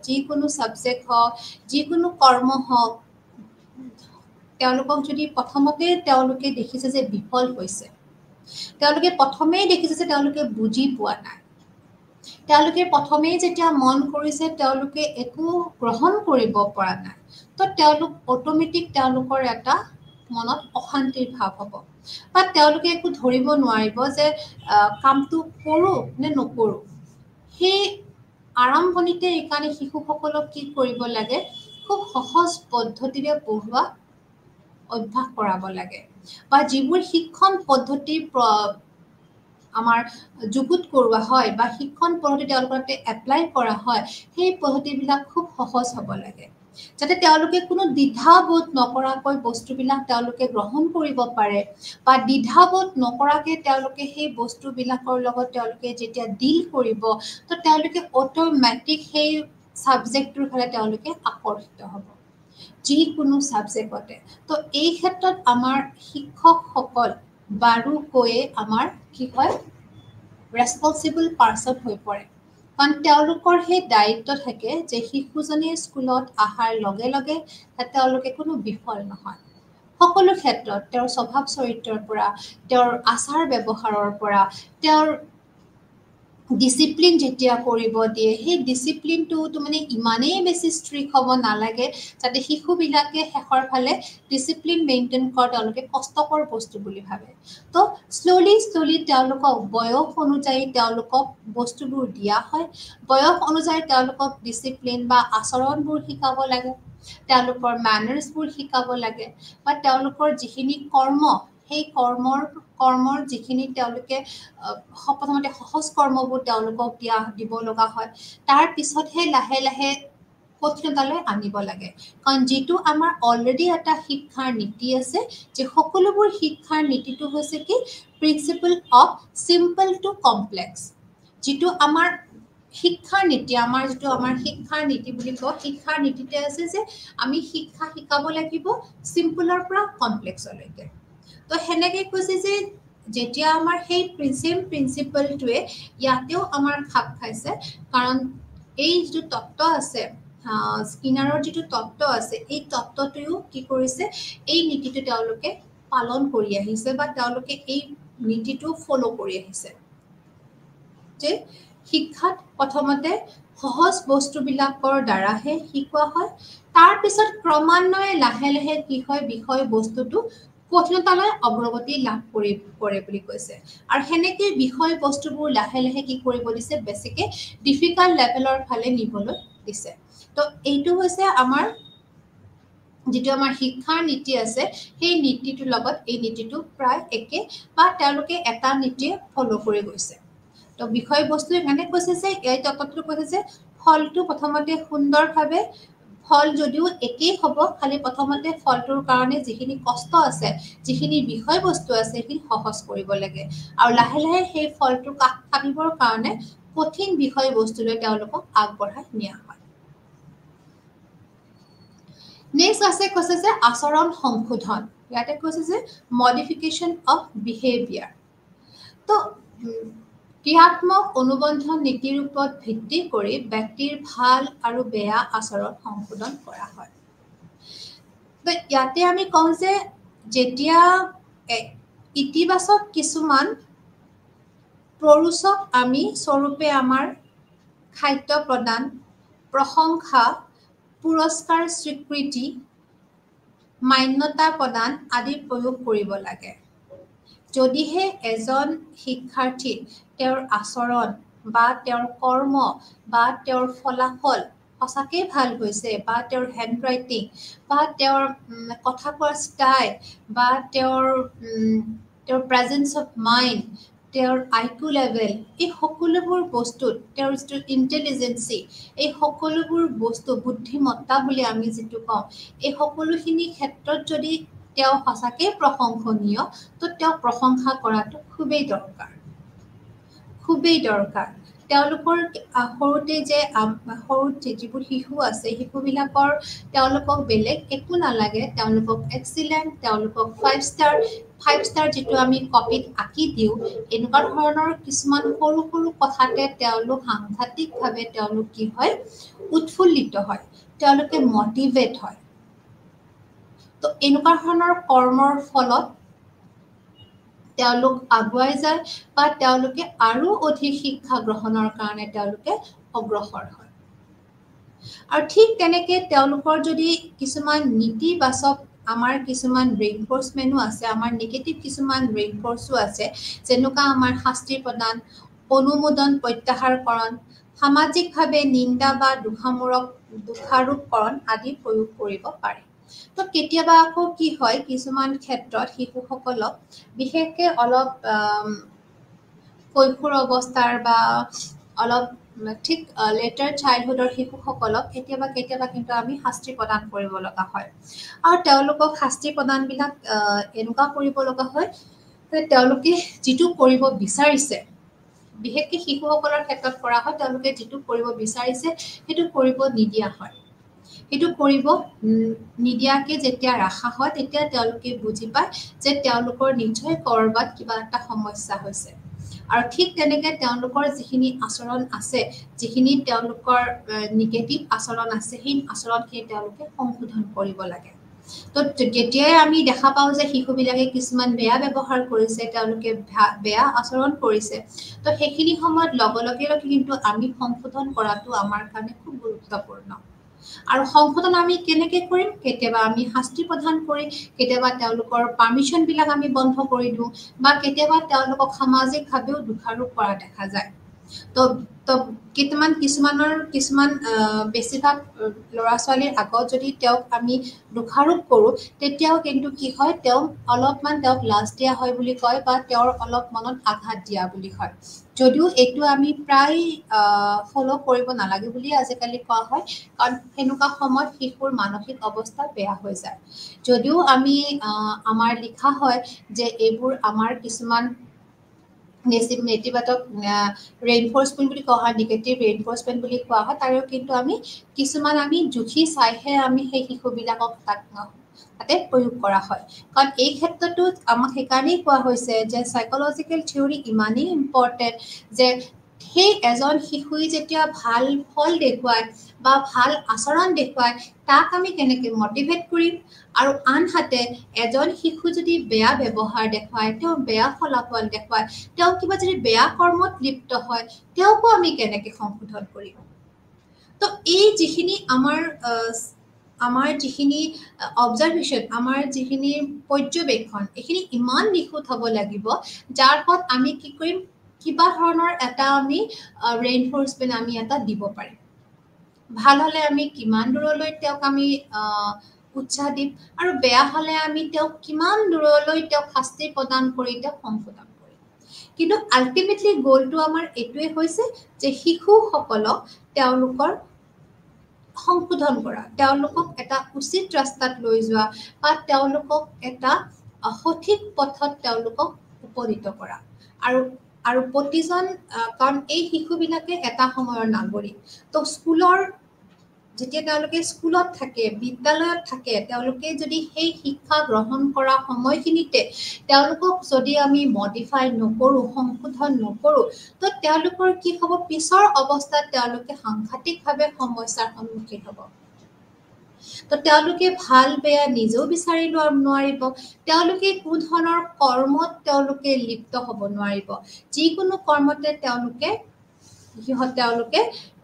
যিকোনো ছাবজেক্ট হওক যিকোনো কৰ্ম হওক তেওঁলোকক যদি প্ৰথমতে তেওঁলোকে দেখিছে যে বিফল হৈছে তেওঁলোকে প্ৰথমেই দেখিছে যে তেওঁলোকে বুজি পোৱা নাই তেওঁলোকে প্ৰথমেই যেতিয়া মন কৰিছে তেওঁলোকে একো গ্ৰহণ কৰিব পৰা নাই তো তেওঁলোক অট'মেটিক তেওঁলোকৰ এটা মনত অশান্তিৰ ভাৱ হ'ব বা তেওঁলোকে একো ধৰিব নোৱাৰিব যে কামটো কৰোঁ নে নকৰোঁ সেই আৰম্ভণিতে এইকাৰণে শিশুসকলক কি কৰিব লাগে খুব সহজ পদ্ধতিৰে পঢ়োৱা অভ্যাস কৰাব লাগে বা যিবোৰ শিক্ষণ পদ্ধতি আমাৰ যুগুত কৰোৱা হয় বা শিক্ষণ পদ্ধতি তেওঁলোকৰ এপ্লাই কৰা হয় সেই পদ্ধতিবিলাক খুব সহজ হ'ব লাগে যাতে তেওঁলোকে কোনো দ্বিধাবোধ নকৰাকৈ বস্তুবিলাক তেওঁলোকে গ্ৰহণ কৰিব পাৰে বা দ্বিধাবোধ নকৰাকৈ তেওঁলোকে সেই বস্তুবিলাকৰ লগত তেওঁলোকে যেতিয়া ডিল কৰিব তো তেওঁলোকে অট'মেটিক সেই ছাবজেক্টটোৰ ফালে তেওঁলোকে আকৰ্ষিত হ'ব যিকোনো ছাবজেক্টতে তো এই ক্ষেত্ৰত আমাৰ শিক্ষকসকল বাৰুকৈয়ে আমাৰ কি হয় ৰেছপনচিবল পাৰ্চন হৈ পৰে কাৰণ তেওঁলোকৰ সেই দায়িত্ব থাকে যে শিশুজনে স্কুলত অহাৰ লগে লগে তেওঁলোকে কোনো বিফল নহয় সকলো ক্ষেত্ৰত তেওঁৰ স্বভাৱ চৰিত্ৰৰ পৰা তেওঁৰ আচাৰ ব্যৱহাৰৰ পৰা তেওঁৰ ডিচিপ্লিন যেতিয়া কৰিব দিয়ে সেই ডিচিপ্লিনটো মানে ইমানেই বেছি ষ্ট্ৰিক্ট হ'ব নালাগে যাতে শিশুবিলাকে শেষৰ ফালে ডিচিপ্লিন মেইনটেইন কৰা তেওঁলোকে কষ্টকৰ বস্তু বুলি ভাবে তো শ্ল'লি তেওঁলোকক বয়স অনুযায়ী তেওঁলোকক বস্তুবোৰ দিয়া হয় বয়স অনুযায়ী তেওঁলোকক ডিচিপ্লিন বা আচৰণবোৰ শিকাব লাগে তেওঁলোকৰ মেনাৰ্ছবোৰ শিকাব লাগে বা তেওঁলোকৰ যিখিনি কৰ্ম সেই কৰ্মৰ যিখিনি তেওঁলোকে প্ৰথমতে সহজ কৰ্মবোৰ তেওঁলোকক দিব লগা হয় তাৰ পিছতহে লাহে লাহে কঠিনতালৈ আনিব লাগে কাৰণ যেটো আমাৰ অলৰেডি এটা শিক্ষাৰ নীতি আছে যে সকলোবোৰ শিক্ষাৰ নীতিটো হৈছে কি principle of simple to complex যেটো আমাৰ শিক্ষাৰ নীতি আমাৰ যেটো আমাৰ শিক্ষাৰ নীতি বুলি কওঁ শিক্ষাৰ নীতিতে আছে যে আমি শিক্ষা শিকাব লাগিব সিম্পলৰ পৰা কমপ্লেক্সলৈকে তো হেনেকে কৈছে যে যেতিয়া আমাৰ সেই প্ৰিন্সিপলটোৱে ইয়াতেও আমাৰ খাপ খাইছে কাৰণ এই যে তত্ত্ব আছে স্কিনাৰৰ যেটো তত্ত্ব আছে এই তত্ত্বটোও কি কৰিছে এই নীতিটো তেওঁলোকে পালন কৰি আহিছে বা তেওঁলোকে এই নীতিটো ফলো কৰি আহিছে যে শিক্ষাত প্ৰথমতে সহজ বস্তুবিলাকৰ দ্বাৰাহে শিকোৱা হয় তাৰ পিছত ক্ৰমান্বয়ে লাহে লাহে কি হয় বিষয় বস্তুটো কঠিনতালৈ অগ্ৰগতি লাভ কৰে বুলি কৈছে আৰু হেনেকে বিষয় বস্তুবোৰ লাহে লাহে কি কৰিব দিছে বেছিকে ডিফিকাল্ট লেভেলৰ ফালে নিবলৈ দিছে তো এইটো হৈছে আমাৰ যেটো আমাৰ শিক্ষাৰ নীতি আছে সেই নীতিটোৰ লগত এই নীতিটো প্ৰায় একে বা তেওঁলোকে এটা নীতিয়ে ফলো কৰি গৈছে তো বিষয় বস্তু এখানে কৈছে যে এই তত্ত্বটো কৈছে যে ফলটো প্ৰথমতে সুন্দৰভাৱে ফল যদিও একেই হ'ব খালি প্ৰথমতে ফলটোৰ কাৰণে যিখিনি কষ্ট আছে যিখিনি বিষয় বস্তু আছে সেইখিনি সহজ কৰিব লাগে আৰু লাহে লাহে সেই ফলটো কাষ চাপিবৰ কাৰণে কঠিন বিষয় বস্তুলৈ তেওঁলোকক আগবঢ়াই নিয়া হয় নেক্সট আছে কৈছে যে আচৰণ সংশোধন ইয়াতে কৈছে যে মডিফিকেশন অফ বিহেভিয়াৰ তো ক্ৰিয়াত্মক অনুবন্ধন নীতিৰ ওপৰত ভিত্তি কৰি ব্যক্তিৰ ভাল আৰু বেয়া আচৰণ সংশোধন কৰা হয় তো ইয়াতে আমি কওঁ যে যেতিয়া ইতিবাচক কিছুমান প্ৰৰোচক আমি স্বৰূপে আমাৰ খাদ্য প্ৰদান প্ৰশংসা পুৰস্কাৰ স্বীকৃতি মান্যতা প্ৰদান আদি প্ৰয়োগ কৰিব লাগে যদিহে এজন শিক্ষাৰ্থী তেওঁৰ আচৰণ বা তেওঁৰ কৰ্ম বা তেওঁৰ ফলাফল সঁচাকৈ ভাল হৈছে বা তেওঁৰ হেণ্ডৰাইটিং বা তেওঁৰ কথা কোৱাৰ ষ্টাইল বা তেওঁৰ প্ৰেজেন্স অফ মাইণ্ড তেওঁৰ আইকিউ লেভেল এই সকলোবোৰ বস্তুত তেওঁৰ যিটো ইণ্টেলিজেন্সি এই সকলোবোৰ বস্তু বুদ্ধিমত্তা বুলি আমি যেটো কওঁ এই সকলোখিনি ক্ষেত্ৰত যদি তেওঁ সঁচাকৈ প্ৰশংসনীয় তো তেওঁ প্ৰশংসা কৰাটো খুবেই দৰকাৰ তেওঁলোকৰ সৰুতে যে সৰুতে যিবোৰ শিশু আছে শিশুবিলাকৰ তেওঁলোকক বেলেগ একো নালাগে তেওঁলোকক এক্সিলেণ্ট তেওঁলোকক 5 ষ্টাৰ যেটো আমি কপিত আঁকি দিওঁ এনেকুৱা ধৰণৰ কিছুমান সৰু সৰু কথাতে তেওঁলোক সাংঘাতিকভাৱে তেওঁলোক কি হয় উৎফুল্লিত হয় তেওঁলোকে মটিভেট হয় তো এনেকুৱা ধৰণৰ কৰ্মৰ ফলত তেওঁলোক আগুৱাই যায় বা তেওঁলোকে আৰু অধিক শিক্ষা গ্ৰহণৰ কাৰণে তেওঁলোকে অগ্ৰসৰ হয় আৰু ঠিক তেনেকে তেওঁলোকৰ যদি কিছুমান নীতিবাচক আমাৰ কিছুমান ৰিইনফোৰ্সমেন্টো আছে আমাৰ নেগেটিভ কিছুমান ৰিইনফোৰ্সো আছে যেনেকুৱা আমাৰ শাস্তি প্ৰদান অনুমোদন প্ৰত্যাহাৰকৰণ সামাজিকভাৱে নিন্দা বা দোষাৰোপকৰণ আদি প্ৰয়োগ কৰিব পাৰে তো কেতিয়াবা আকৌ কি হয় কিছুমান ক্ষেত্ৰত শিশুসকলক বিশেষকৈ অলপ কৈশোৰ অৱস্থাৰ বা অলপ ঠিক লেটাৰ চাইল্ডহুডৰ শিশুসকলক কেতিয়াবা কিন্তু আমি শাস্তি প্ৰদান কৰিব লগা হয় আৰু তেওঁলোকক শাস্তি প্ৰদানবিলাক এনেকুৱা কৰিব লগা হয় যে তেওঁলোকে যিটো কৰিব বিচাৰিছে বিশেষকৈ শিশুসকলৰ ক্ষেত্ৰত কৰা হয় তেওঁলোকে যিটো কৰিব বিচাৰিছে সেইটো কৰিব নিদিয়া হয় সেইটো কৰিব নিদিয়াকে যেতিয়া ৰাখা হয় তেতিয়া তেওঁলোকে বুজি পায় যে তেওঁলোকৰ নিশ্চয় কৰবাত কিবা এটা সমস্যা হৈছে আৰু ঠিক তেনেকে তেওঁলোকৰ যিখিনি আচৰণ আছে যিখিনি তেওঁলোকৰ নিগেটিভ আচৰণ আছে সেই আচৰণখিনি তেওঁলোকে সংশোধন কৰিব লাগে তো যেতিয়াই আমি দেখা পাওঁ যে শিশুবিলাকে কিছুমান বেয়া ব্যৱহাৰ কৰিছে তেওঁলোকে বেয়া আচৰণ কৰিছে তো সেইখিনি সময়ত লগে লগে কিন্তু আমি সংশোধন কৰাটো আমাৰ কাৰণে খুব গুৰুত্বপূৰ্ণ আৰু সংশোধন আমি কেনেকৈ কৰিম কেতিয়াবা আমি শাস্তি প্ৰদান কৰি কেতিয়াবা তেওঁলোকৰ পাৰ্মিশনবিলাক আমি বন্ধ কৰি দিওঁ বা কেতিয়াবা তেওঁলোকক সামাজিকভাৱেও দোষাৰোপ কৰা দেখা যায় তো তো কিছুমান বেছিভাগ ল'ৰা ছোৱালীৰ আগত যদি তেওঁক আমি দোষাৰোপ কৰোঁ তেতিয়াও কিন্তু কি হয় তেওঁ অলপমান তেওঁক লাজ দিয়া হয় বুলি কয় বা তেওঁৰ অলপ মনত আঘাত দিয়া বুলি কয় যদিও এইটো আমি প্ৰায় ফ'ল' কৰিব নালাগে বুলি আজিকালি কোৱা হয় কাৰণ সেনেকুৱা সময়ত শিশুৰ মানসিক অৱস্থা বেয়া হৈ যায় যদিও আমি আমাৰ লিখা হয় যে এইবোৰ আমাৰ কিছুমান নেতিবাচক ৰেইনফৰ্চমেণ্ট বুলি কোৱা হয় নিগেটিভ ৰেইনফৰ্চমেণ্ট বুলি কোৱা হয় তাৰেও কিন্তু আমি কিছুমান আমি জুখি চাইহে আমি সেই শিশুবিলাকক তাতে প্ৰয়োগ কৰা হয় কাৰণ এই ক্ষেত্ৰতো আমাক সেইকাৰণেই কোৱা হৈছে যে চাইকলজিকেল থিয়ৰী ইমানেই ইম্পৰ্টেণ্ট যে সেই এজন শিশুই যেতিয়া ভাল ফল দেখুৱায় বা ভাল আচৰণ দেখুৱায় তাক আমি কেনেকৈ মটিভেট কৰিম আৰু আনহাতে এজন শিশু যদি বেয়া ব্যৱহাৰ দেখুৱায় তেওঁ বেয়া ফলাফল দেখুৱায় তেওঁ কিবা যদি বেয়া কৰ্মত লিপ্ত হয় তেওঁকো আমি কেনেকৈ সংশোধন কৰিম তো এই যিখিনি আমাৰ যিখিনি অবজাৰভেশ্যন আমাৰ যিখিনি পৰ্যবেক্ষণ এইখিনি ইমান নিখুঁত হ'ব লাগিব যাৰ ফলত আমি কি কৰিম কিবা ধৰণৰ এটা আমি ৰেইনফৰ্চমেণ্ট আমি এটা দিব পাৰিম ভাল হ'লে আমি কিমান দূৰলৈ তেওঁক আমি উৎসাহ দিম আৰু বেয়া হ'লে আমি তেওঁক কিমান দূৰলৈ তেওঁক শাস্তি প্ৰদান কৰি তেওঁক সংশোধন কৰিম কিন্তু আল্টিমেটলি গ'লটো আমাৰ এইটোৱে হৈছে যে শিশুসকলক তেওঁলোকৰ সংশোধন কৰা তেওঁলোকক এটা উচিত ৰাস্তাত লৈ যোৱা বা তেওঁলোকক এটা সঠিক পথত তেওঁলোকক উপনীত কৰা আৰু আৰু প্ৰতিজন কাৰণ এই শিশুবিলাকে এটা সময়ৰ নাগৰিক তো স্কুলৰ যেতিয়া তেওঁলোকে স্কুলত থাকে বিদ্যালয়ত থাকে তেওঁলোকে যদি সেই শিক্ষা গ্ৰহণ কৰা সময়খিনিতে তেওঁলোকক যদি আমি মডিফাই নকৰোঁ সংশোধন নকৰোঁ তো তেওঁলোকৰ কি হ'ব পিছৰ অৱস্থাত তেওঁলোকে সাংঘাতিকভাৱে সমস্যাৰ সন্মুখীন হ'ব তো তেওঁলোকে ভাল বেয়া নিজেও বিচাৰি নোৱাৰিব তেওঁলোকে কোনো ধৰণৰ কৰ্মত তেওঁলোকে লিপ্ত হ'ব নোৱাৰিব যিকোনো কৰ্মতে তেওঁলোকে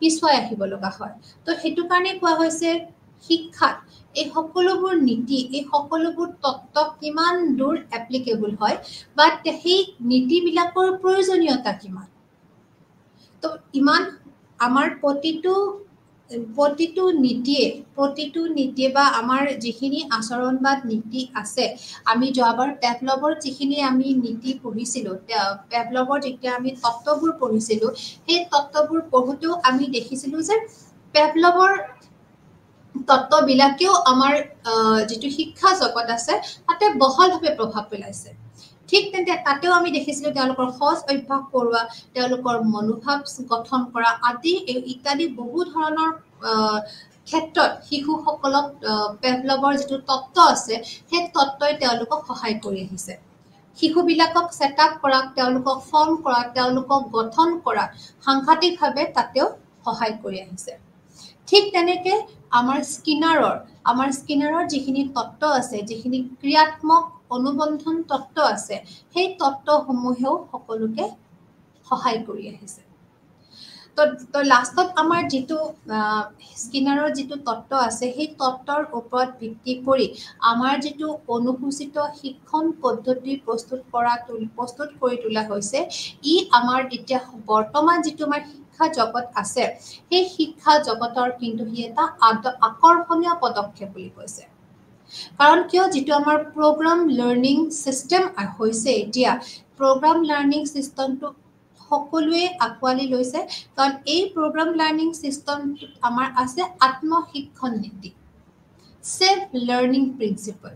পিছুৱাই আহিব লগা হয় তো সেইটো কাৰণে কোৱা হৈছে শিক্ষাত এই সকলোবোৰ নীতি এই সকলোবোৰ তত্ত্ব কিমান দূৰ এপ্লিকেবল হয় বা সেই নীতিবিলাকৰ প্ৰয়োজনীয়তা কিমান তো ইমান আমাৰ প্ৰতিটো নীতিয়ে বা আমাৰ যিখিনি আচৰণবাদ নীতি আছে আমি যোৱাবাৰ পেভলভৰ যিখিনি আমি নীতি পঢ়িছিলোঁ পেভলভৰ যেতিয়া আমি তত্ত্ববোৰ পঢ়িছিলোঁ সেই তত্ত্ববোৰ পঢ়োঁতেও আমি দেখিছিলোঁ যে পেভলভৰ তত্ত্ববিলাকেও আমাৰ যিটো শিক্ষা জগত আছে তাতে বহলভাৱে প্ৰভাৱ পেলাইছে ঠিক তেন্তে তাতেও আমি দেখিছিলোঁ তেওঁলোকৰ সজ অভ্যাস কৰোৱা তেওঁলোকৰ মনোভাৱ গঠন কৰা আদি ইত্যাদি বহু ধৰণৰ ক্ষেত্ৰত শিশুসকলক পেভলভৰ যিটো তত্ত্ব আছে সেই তত্ত্বই তেওঁলোকক সহায় কৰি আহিছে শিশুবিলাকক ছেট আপ কৰা তেওঁলোকক ফৰ্ম কৰা তেওঁলোকক গঠন কৰা সাংঘাতিকভাৱে তাতেও সহায় কৰি আহিছে ঠিক তেনেকে আমাৰ স্কিনাৰৰ যিখিনি তত্ত্ব আছে যিখিনি ক্ৰিয়াত্মক অনুবন্ধন তত্ত্ব আছে সেই তত্ত্বসমূহেও সকলোকে সহায় কৰি আহিছে তো লাষ্টত আমাৰ যিটো স্কিনাৰৰ যিটো তত্ত্ব আছে সেই তত্ত্বৰ ওপৰত ভিত্তি কৰি আমাৰ যিটো অনুসূচিত শিক্ষণ পদ্ধতি প্ৰস্তুত কৰি তোলা হৈছে ই আমাৰ এতিয়া বৰ্তমান যিটো আমাৰ শিক্ষা জগত আছে সেই শিক্ষা জগতৰ কিন্তু সি এটা আকৰ্ষণীয় পদক্ষেপ বুলি কৈছে কাৰণ কিয় যিটো আমাৰ প্ৰগ্ৰাম লাৰ্ণিং চিষ্টেম হৈছে এতিয়া প্ৰগ্ৰাম লাৰ্ণিং চিষ্টেমটো সকলোৱে আঁকোৱালি লৈছে কাৰণ এই প্ৰগ্ৰাম লাৰ্ণিং চিষ্টেমটোত আমাৰ আছে আত্মশিক্ষণ নীতি সেল্ফ লাৰ্ণিং প্ৰিন্সিপল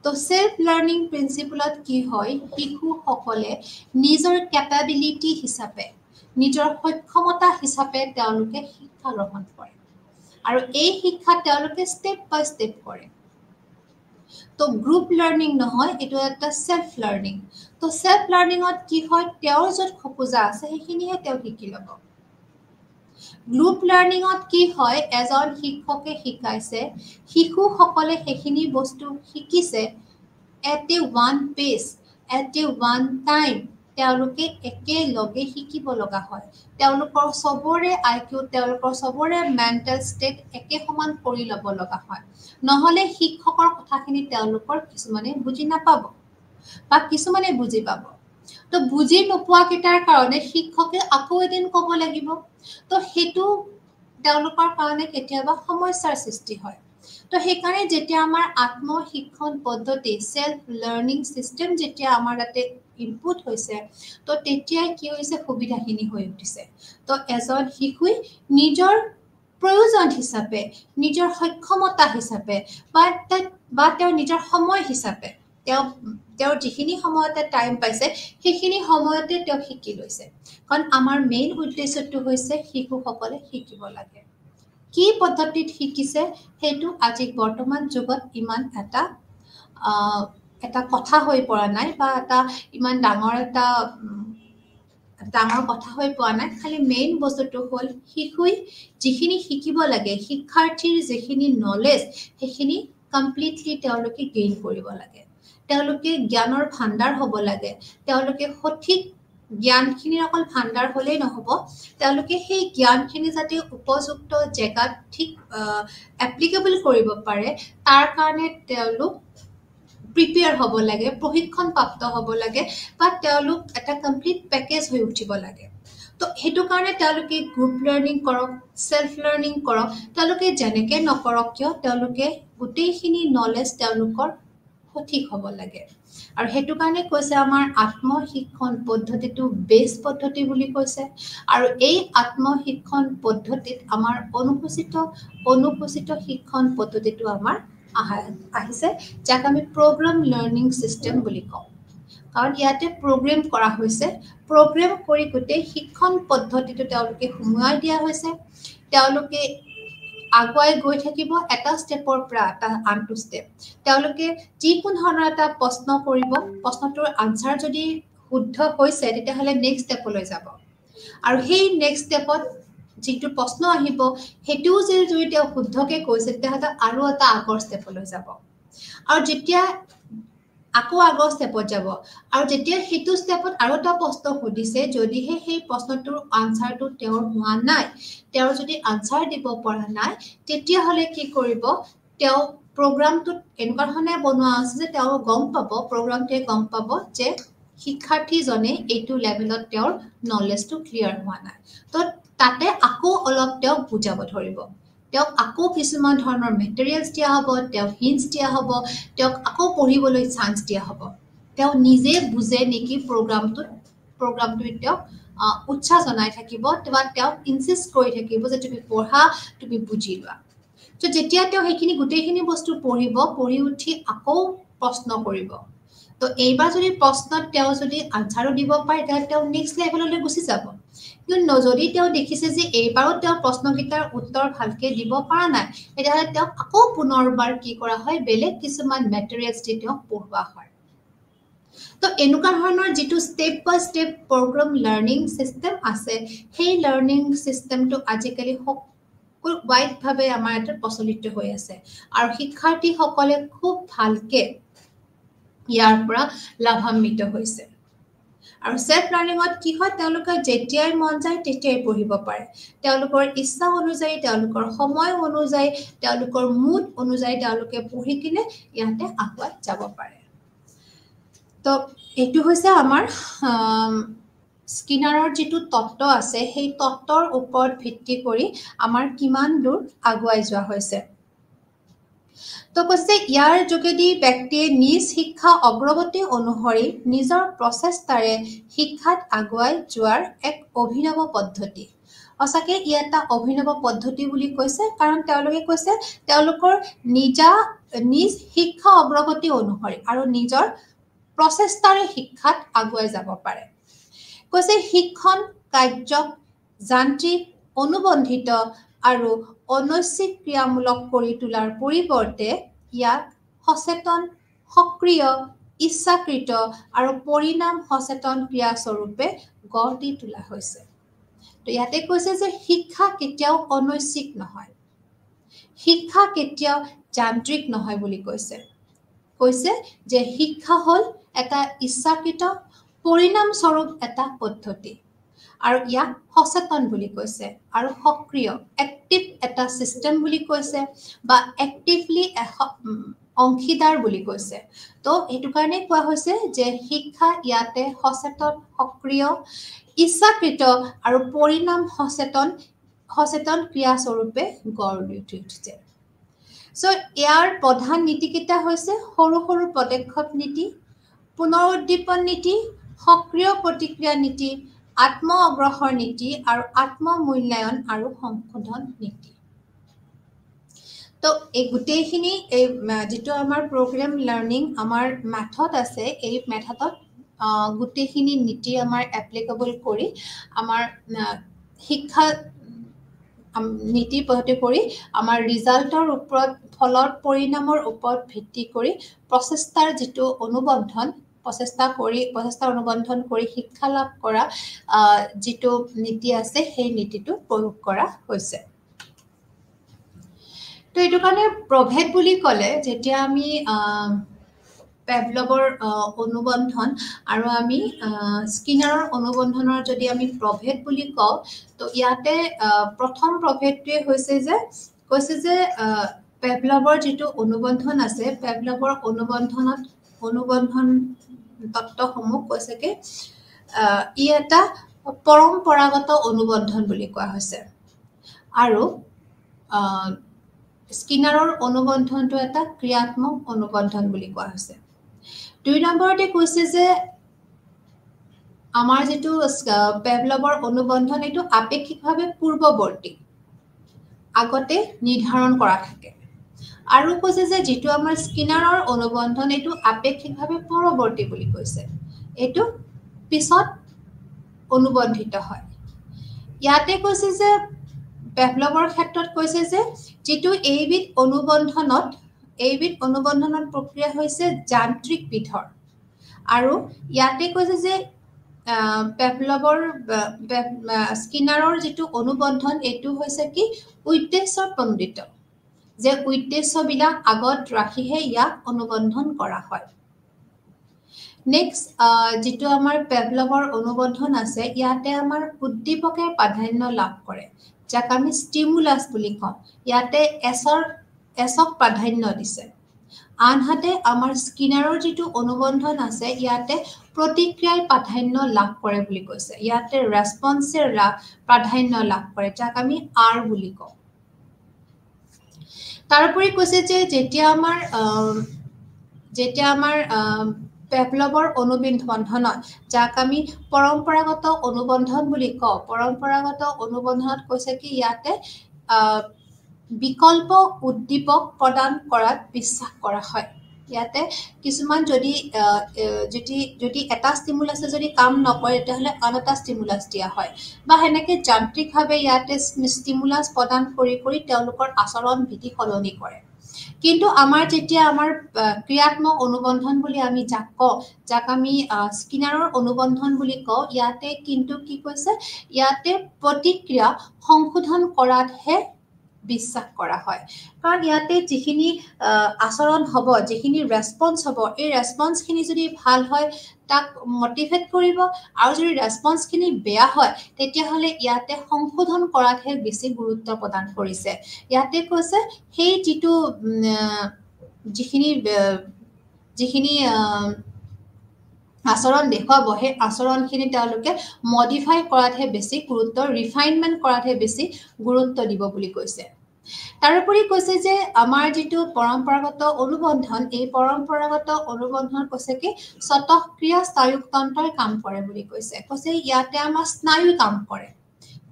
তো সেল্ফ লাৰ্ণিং প্ৰিন্সিপলত কি হয় শিশুসকলে নিজৰ কেপাবিলিটি হিচাপে নিজৰ সক্ষমতা হিচাপে তেওঁলোকে শিক্ষা গ্ৰহণ কৰে আৰু এই শিক্ষা তেওঁলোকে ষ্টেপ বাই ষ্টেপ কৰে তো গ্ৰুপ লাৰ্ণিং নহয় এইটো এটা সেল্ফ লাৰ্ণিং তো সেল্ফ লাৰ্ণিঙত কি হয় তেওঁৰ য'ত খোকোজা আছে সেইখিনিহে তেওঁ শিকি ল'ব গ্ৰুপ লাৰ্ণিঙত কি হয় এজন শিক্ষকে শিকাইছে শিশুসকলে সেইখিনি বস্তু শিকিছে at a one pace at a one time তেওঁলোকে একেলগে শিকিব লগা হয় তেওঁলোকৰ চবৰে IQ তেওঁলোকৰ চবৰে মেণ্টেল ষ্টেট একে সমান কৰি ল'ব লগা হয় নহ'লে শিক্ষকৰ কথাখিনি তেওঁলোকৰ কিছুমানে বুজি নাপাব বা কিছুমানে বুজি পাব তো বুজি নোপোৱা কেইটাৰ কাৰণে শিক্ষকে আকৌ এদিন ক'ব লাগিব তো সেইটো তেওঁলোকৰ কাৰণে কেতিয়াবা সমস্যাৰ সৃষ্টি হয় তো সেইকাৰণে যেতিয়া আমাৰ আত্মশিক্ষণ পদ্ধতি সেলফ লাৰ্নিং সিস্টেম যেতিয়া আমাৰ তাতে ইনপুট হৈছে তো তেতিয়াই কি হৈছে সুবিধাখিনি হৈ উঠিছে তো এজন শিশুই নিজৰ প্ৰয়োজন হিচাপে নিজৰ সক্ষমতা হিচাপে বা তেওঁৰ নিজৰ সময় হিচাপে তেওঁৰ যিখিনি সময়তে টাইম পাইছে সেইখিনি সময়তে তেওঁ শিকি লৈছে কাৰণ আমাৰ মেইন উদ্দেশ্যটো হৈছে শিশুসকলে শিকিব লাগে কি পদ্ধতিত শিকিছে সেইটো আজি বৰ্তমান যুগত ইমান এটা কথা হৈ পৰা নাই বা এটা ইমান ডাঙৰ কথা হৈ পোৱা নাই খালি মেইন বস্তুটো হ'ল শিশুই যিখিনি শিকিব লাগে শিক্ষাৰ্থীৰ যিখিনি নলেজ সেইখিনি কমপ্লিটলি তেওঁলোকে গেইন কৰিব লাগে তেওঁলোকে জ্ঞানৰ ভাণ্ডাৰ হ'ব লাগে তেওঁলোকে সঠিক জ্ঞানখিনিৰ অকল ভাণ্ডাৰ হ'লেই নহ'ব তেওঁলোকে সেই জ্ঞানখিনি যাতে উপযুক্ত জেগাত ঠিক এপ্লিকেবল কৰিব পাৰে তাৰ কাৰণে তেওঁলোক প্ৰিপেয়াৰ হ'ব লাগে প্ৰশিক্ষণ প্ৰাপ্ত হ'ব লাগে বা তেওঁলোক এটা কমপ্লিট পেকেজ হৈ উঠিব লাগে তো সেইটো কাৰণে তেওঁলোকে গ্ৰুপ লাৰ্নিং কৰক সেলফ লাৰ্নিং কৰক তেওঁলোকে যেনেকে নকৰক কিয় তেওঁলোকে গোটেইখিনি নলেজ তেওঁলোকৰ সঠিক হ'ব লাগে আৰু সেইটো কাৰণে কৈছে আমাৰ আত্মশিক্ষণ পদ্ধতিটো বেছ পদ্ধতি বুলি কৈছে আৰু এই আত্মশিক্ষণ পদ্ধতিত আমাৰ অনুসূচিত শিক্ষণ পদ্ধতিটো আমাৰ আহিছে যাক আমি প্ৰগ্ৰাম লাৰ্নিং সিস্টেম বুলি কওঁ কাৰণ ইয়াতে প্ৰগ্ৰেম কৰা হৈছে প্ৰগ্ৰেম কৰি গোটেই শিক্ষণ পদ্ধতিটো তেওঁলোকে সুমুৱাই দিয়া হৈছে তেওঁলোকে আগুৱাই গৈ থাকিব এটা ষ্টেপৰ পৰা এটা আনটো ষ্টেপ তেওঁলোকে যিকোনো ধৰণৰ এটা প্ৰশ্ন কৰিব প্ৰশ্নটোৰ আনসাৰ যদি শুদ্ধ হৈছে তেতিয়াহ'লে নেক্সট ষ্টেপলৈ যাব আৰু সেই নেক্সট ষ্টেপত যিটো প্ৰশ্ন আহিব সেইটোও যদি তেওঁ শুদ্ধকৈ কৈছে তেতিয়াহ'লে আৰু এটা আগৰ ষ্টেপলৈ যাব আৰু যেতিয়া আকৌ আগৰ ষ্টেপত যাব আৰু যেতিয়া সেইটো ষ্টেপত আৰু এটা প্ৰশ্ন সুধিছে যদিহে সেই প্ৰশ্নটোৰ আনসাৰটো তেওঁৰ হোৱা নাই তেওঁ যদি আনসাৰ দিব পৰা নাই তেতিয়াহ'লে কি কৰিব তেওঁ প্ৰগ্ৰামটোত এনেকুৱা ধৰণে বনোৱা আছে যে তেওঁ গম পাব প্ৰগ্ৰামটোৱে গম পাব যে শিক্ষাৰ্থীজনে এইটো লেভেলত তেওঁৰ নলেজটো ক্লিয়াৰ হোৱা নাই তো তাতে আকৌ অলপ তেওঁক বুজাব ধৰিব তেওঁক আকৌ কিছুমান ধৰণৰ মেটেৰিয়েলছ দিয়া হ'ব তেওঁক হিণ্টছ দিয়া হ'ব তেওঁক আকৌ পঢ়িবলৈ চান্স দিয়া হ'ব তেওঁ নিজে বুজে নেকি প্ৰগ্ৰামটোত তেওঁক উৎসাহ জনাই থাকিব বা তেওঁক ইনচিষ্ট কৰি থাকিব যে তুমি পঢ়া তুমি বুজি লোৱা তো যেতিয়া তেওঁ সেইখিনি গোটেইখিনি বস্তু পঢ়ি উঠি আকৌ প্ৰশ্ন কৰিব তো এইবাৰ যদি প্ৰশ্নত তেওঁ যদি আনসাৰো দিব পাৰে তেতিয়াহ'লে তেওঁ নেক্সট লেভেললৈ গুচি যাব কিন্তু যদি তেওঁ দেখিছে যে এইবাৰো তেওঁ প্ৰশ্নকেইটাৰ উত্তৰ ভালকৈ দিব পৰা নাই তেতিয়াহ'লে তেওঁক আকৌ পুনৰবাৰ কি কৰা হয় বেলেগ কিছুমান মেটেৰিয়েলছ দি তেওঁক পঢ়োৱা হয় তো এনেকুৱা ধৰণৰ যিটো ষ্টেপ বাই ষ্টেপ প্ৰগ্ৰাম লাৰ্নিং চিষ্টেম আছে সেই লাৰ্নিং চিষ্টেমটো আজিকালি ৱাইডভাৱে আমাৰ ইয়াতে প্ৰচলিত হৈ আছে আৰু শিক্ষাৰ্থীসকলে খুব ভালকৈ ইয়াৰ পৰা লাভান্বিত হৈছে আৰু সেলফ লাৰ্নিঙত কি হয় তেওঁলোকে যেতিয়াই মন যায় তেতিয়াই পঢ়িব পাৰে তেওঁলোকৰ ইচ্ছা অনুযায়ী তেওঁলোকৰ সময় অনুযায়ী তেওঁলোকৰ মুড অনুযায়ী তেওঁলোকে পঢ়ি কিনে ইয়াতে আগুৱাই যাব পাৰে তো এইটো হৈছে আমাৰ স্কিনাৰৰ যিটো তত্ত্ব আছে সেই তত্ত্বৰ ওপৰত ভিত্তি কৰি আমাৰ কিমান দূৰ আগুৱাই যোৱা হৈছে তো কৈছে ইয়াৰ যোগেদি ব্যক্তিয়ে নিজ শিক্ষা অগ্ৰগতি অনুসৰি নিজৰ প্ৰচেষ্টাৰে শিক্ষাত আগুৱাই যোৱাৰ এক অভিনৱ পদ্ধতি সঁচাকৈ ই এটা অভিনৱ পদ্ধতি বুলি কৈছে কাৰণ তেওঁলোকে কৈছে তেওঁলোকৰ নিজ শিক্ষা অগ্ৰগতি অনুসৰি আৰু নিজৰ প্ৰচেষ্টাৰে শিক্ষাত আগুৱাই যাব পাৰে কৈছে শিক্ষণ কাৰ্যক যান্ত্ৰিক অনুবন্ধিত আৰু অনৈচ্ছিক ক্ৰিয়ামূলক কৰি তোলাৰ পৰিৱৰ্তে ইয়াক সচেতন সক্ৰিয় ইচ্ছাকৃত আৰু পৰিণাম সচেতন ক্ৰিয়াস্বৰূপে গঢ় দি তোলা হৈছে তো ইয়াতে কৈছে যে শিক্ষা কেতিয়াও অনৈচ্ছিক নহয় শিক্ষা কেতিয়াও যান্ত্ৰিক নহয় বুলি কৈছে যে শিক্ষা হ'ল এটা ইচ্ছাকৃত পৰিণামস্বৰূপ এটা পদ্ধতি আৰু ইয়াক সচেতন বুলি কৈছে আৰু সক্ৰিয় এক্টিভ এটা চিষ্টেম বুলি কৈছে বা এক্টিভলি অংশীদাৰ বুলি কৈছে তো এটো কাৰণে কোৱা হৈছে যে শিক্ষা ইয়াতে সচেতন সক্ৰিয় ইচ্ছাকৃত আৰু পৰিণাম সচেতন ক্ৰিয়া স্বৰূপে গঢ় লৈ উঠিছে সো ইয়াৰ প্ৰধান নীতিকেইটা হৈছে সৰু সৰু পদক্ষেপ নীতি পুনৰুদ্দীপন নীতি সক্ৰিয় প্ৰতিক্ৰিয়া নীতি আত্ম অগ্ৰসৰ নীতি আৰু আত্ম মূল্যায়ন আৰু সংশোধন নীতি তো এই গোটেইখিনি এই যেটো আমাৰ প্ৰগ্ৰাম লাৰ্নিং আমাৰ মেথড আছে এই মেথডত গোটেইখিনি নীতি আমাৰ এপ্লিকেবল কৰি আমাৰ শিক্ষা নীতি পদ্ধতি কৰি আমাৰ ৰিজাল্টৰ ওপৰত ফলৰ পৰিণামৰ ওপৰত ভিত্তি কৰি প্ৰচেষ্টাৰ যেটো অনুবন্ধন প্ৰচেষ্টা অনুবন্ধন কৰি শিক্ষা লাভ কৰা যেটো নীতি আছে সেই নীতিটো প্ৰয়োগ কৰা হৈছে তো এটো কাৰণে প্ৰভেদ বুলি ক'লে যেতিয়া আমি পেভলভৰ অনুবন্ধন আৰু আমি স্কিনাৰৰ অনুবন্ধনৰ যদি আমি প্ৰভেদ বুলি কওঁ তো ইয়াতে প্ৰথম প্ৰভেদটোৱে হৈছে যে কৈছে যে পেভলভৰ যেটো অনুবন্ধন আছে পেভলভৰ অনুবন্ধন তত্ত্বসমূহ কৈছে কি ই এটা পৰম্পৰাগত অনুবন্ধন বুলি কোৱা হৈছে আৰু স্কিনাৰৰ অনুবন্ধনটো এটা ক্ৰিয়াত্মক অনুবন্ধন বুলি কোৱা হৈছে 2 নম্বৰতে কৈছে যে আমাৰ যেটো পেভলভৰ অনুবন্ধন এটো আপেক্ষিকভাৱে পূৰ্বৱৰ্তী আগতে নিৰ্ধাৰণ কৰা থাকে আৰু কৈছে যে যেটো আমাৰ স্কিনাৰৰ অনুবন্ধন এটো আপেক্ষিকভাৱে পৰৱৰ্তী বুলি কৈছে এটো পিছত অনুবন্ধিত হয় ইয়াতে কৈছে যে পেভলভৰ ক্ষেত্ৰত কৈছে যে যেটো এইবিধ অনুবন্ধনত প্ৰক্ৰিয়া হৈছে যান্ত্ৰিক বিধৰ আৰু ইয়াতে কৈছে যে পেভলভৰ স্কিনাৰৰ যেটো অনুবন্ধন এটো হৈছে কি উদ্দেশ্য প্ৰণোদিত যে উদ্দেশ্যবিলাক আগত ৰাখিহে ইয়াক অনুবন্ধন কৰা হয় নেক্সট যেটো আমাৰ পেভলভৰ অনুবন্ধন আছে ইয়াতে আমাৰ উদ্দীপকে প্ৰাধান্য লাভ কৰে যাক আমি ষ্টিমুলাছ বুলি কওঁ ইয়াতে এছক প্ৰাধান্য দিছে আনহাতে আমাৰ স্কিনাৰৰ যেটো অনুবন্ধন আছে ইয়াতে প্ৰতিক্ৰিয়াৰ প্ৰাধান্য লাভ কৰে বুলি কৈছে ইয়াতে ৰেসপন্সৰ প্ৰাধান্য লাভ কৰে যাক আমি আৰ বুলি কওঁ তাৰোপৰি কৈছে যে যেতিয়া আমাৰ পেভলভৰ অনুবন্ধনত যাক আমি পৰম্পৰাগত অনুবন্ধন বুলি কওঁ পৰম্পৰাগত অনুবন্ধনত কৈছে কি ইয়াতে বিকল্প উদ্দীপক প্ৰদান কৰাত বিশ্বাস কৰা হয় ইয়াতে কিছুমান যদি এটা ষ্টিমুলাছে যদি কাম নকৰে তেতিয়াহলে আন এটা ষ্টিমুলাছ দিয়া হয় বা হেনেকে যান্ত্ৰিকভাৱে ইয়াতে ষ্টিমুলাছ প্ৰদান কৰি তেওঁলোকৰ আচৰণ বিধি সলনি কৰে কিন্তু আমাৰ যেতিয়া আমাৰ ক্ৰিয়াত্মক অনুবন্ধন বুলি আমি যাক আমি স্কিনাৰৰ অনুবন্ধন বুলি কওঁ ইয়াতে কিন্তু কি কৈছে ইয়াতে প্ৰতিক্ৰিয়া সংশোধন কৰাতহে বিশ্বাস কৰা হয় কাৰণ ইয়াতে যিখিনি আচৰণ হ'ব যিখিনি ৰেসপন্স হ'ব এই ৰেসপন্সখিনি যদি ভাল হয় তাক মোটিভেট কৰিব আৰু যদি ৰেসপন্সখিনি বেয়া হয় তেতিয়াহলে ইয়াতে সংশোধন কৰাতহে বেছি গুৰুত্ব প্ৰদান কৰিছে ইয়াতে কৈছে সেই যেটো যিখিনি আচৰণ দেখুৱাব সেই আচৰণখিনি তেওঁলোকে মডিফাই কৰাতহে বেছি গুৰুত্ব ৰিফাইনমেন্ট কৰাতহে বেছি গুৰুত্ব দিব বুলি কৈছে তাৰোপৰি কৈছে যে আমাৰ যেটো পৰম্পৰাগত অনুবন্ধন এই পৰম্পৰাগত অনুবন্ধন কৈছে কি স্বতঃক্ৰিয়া স্নায়ুতন্ত্ৰই কাম কৰে বুলি কৈছে ইয়াতে আমাৰ স্নায়ু কাম কৰে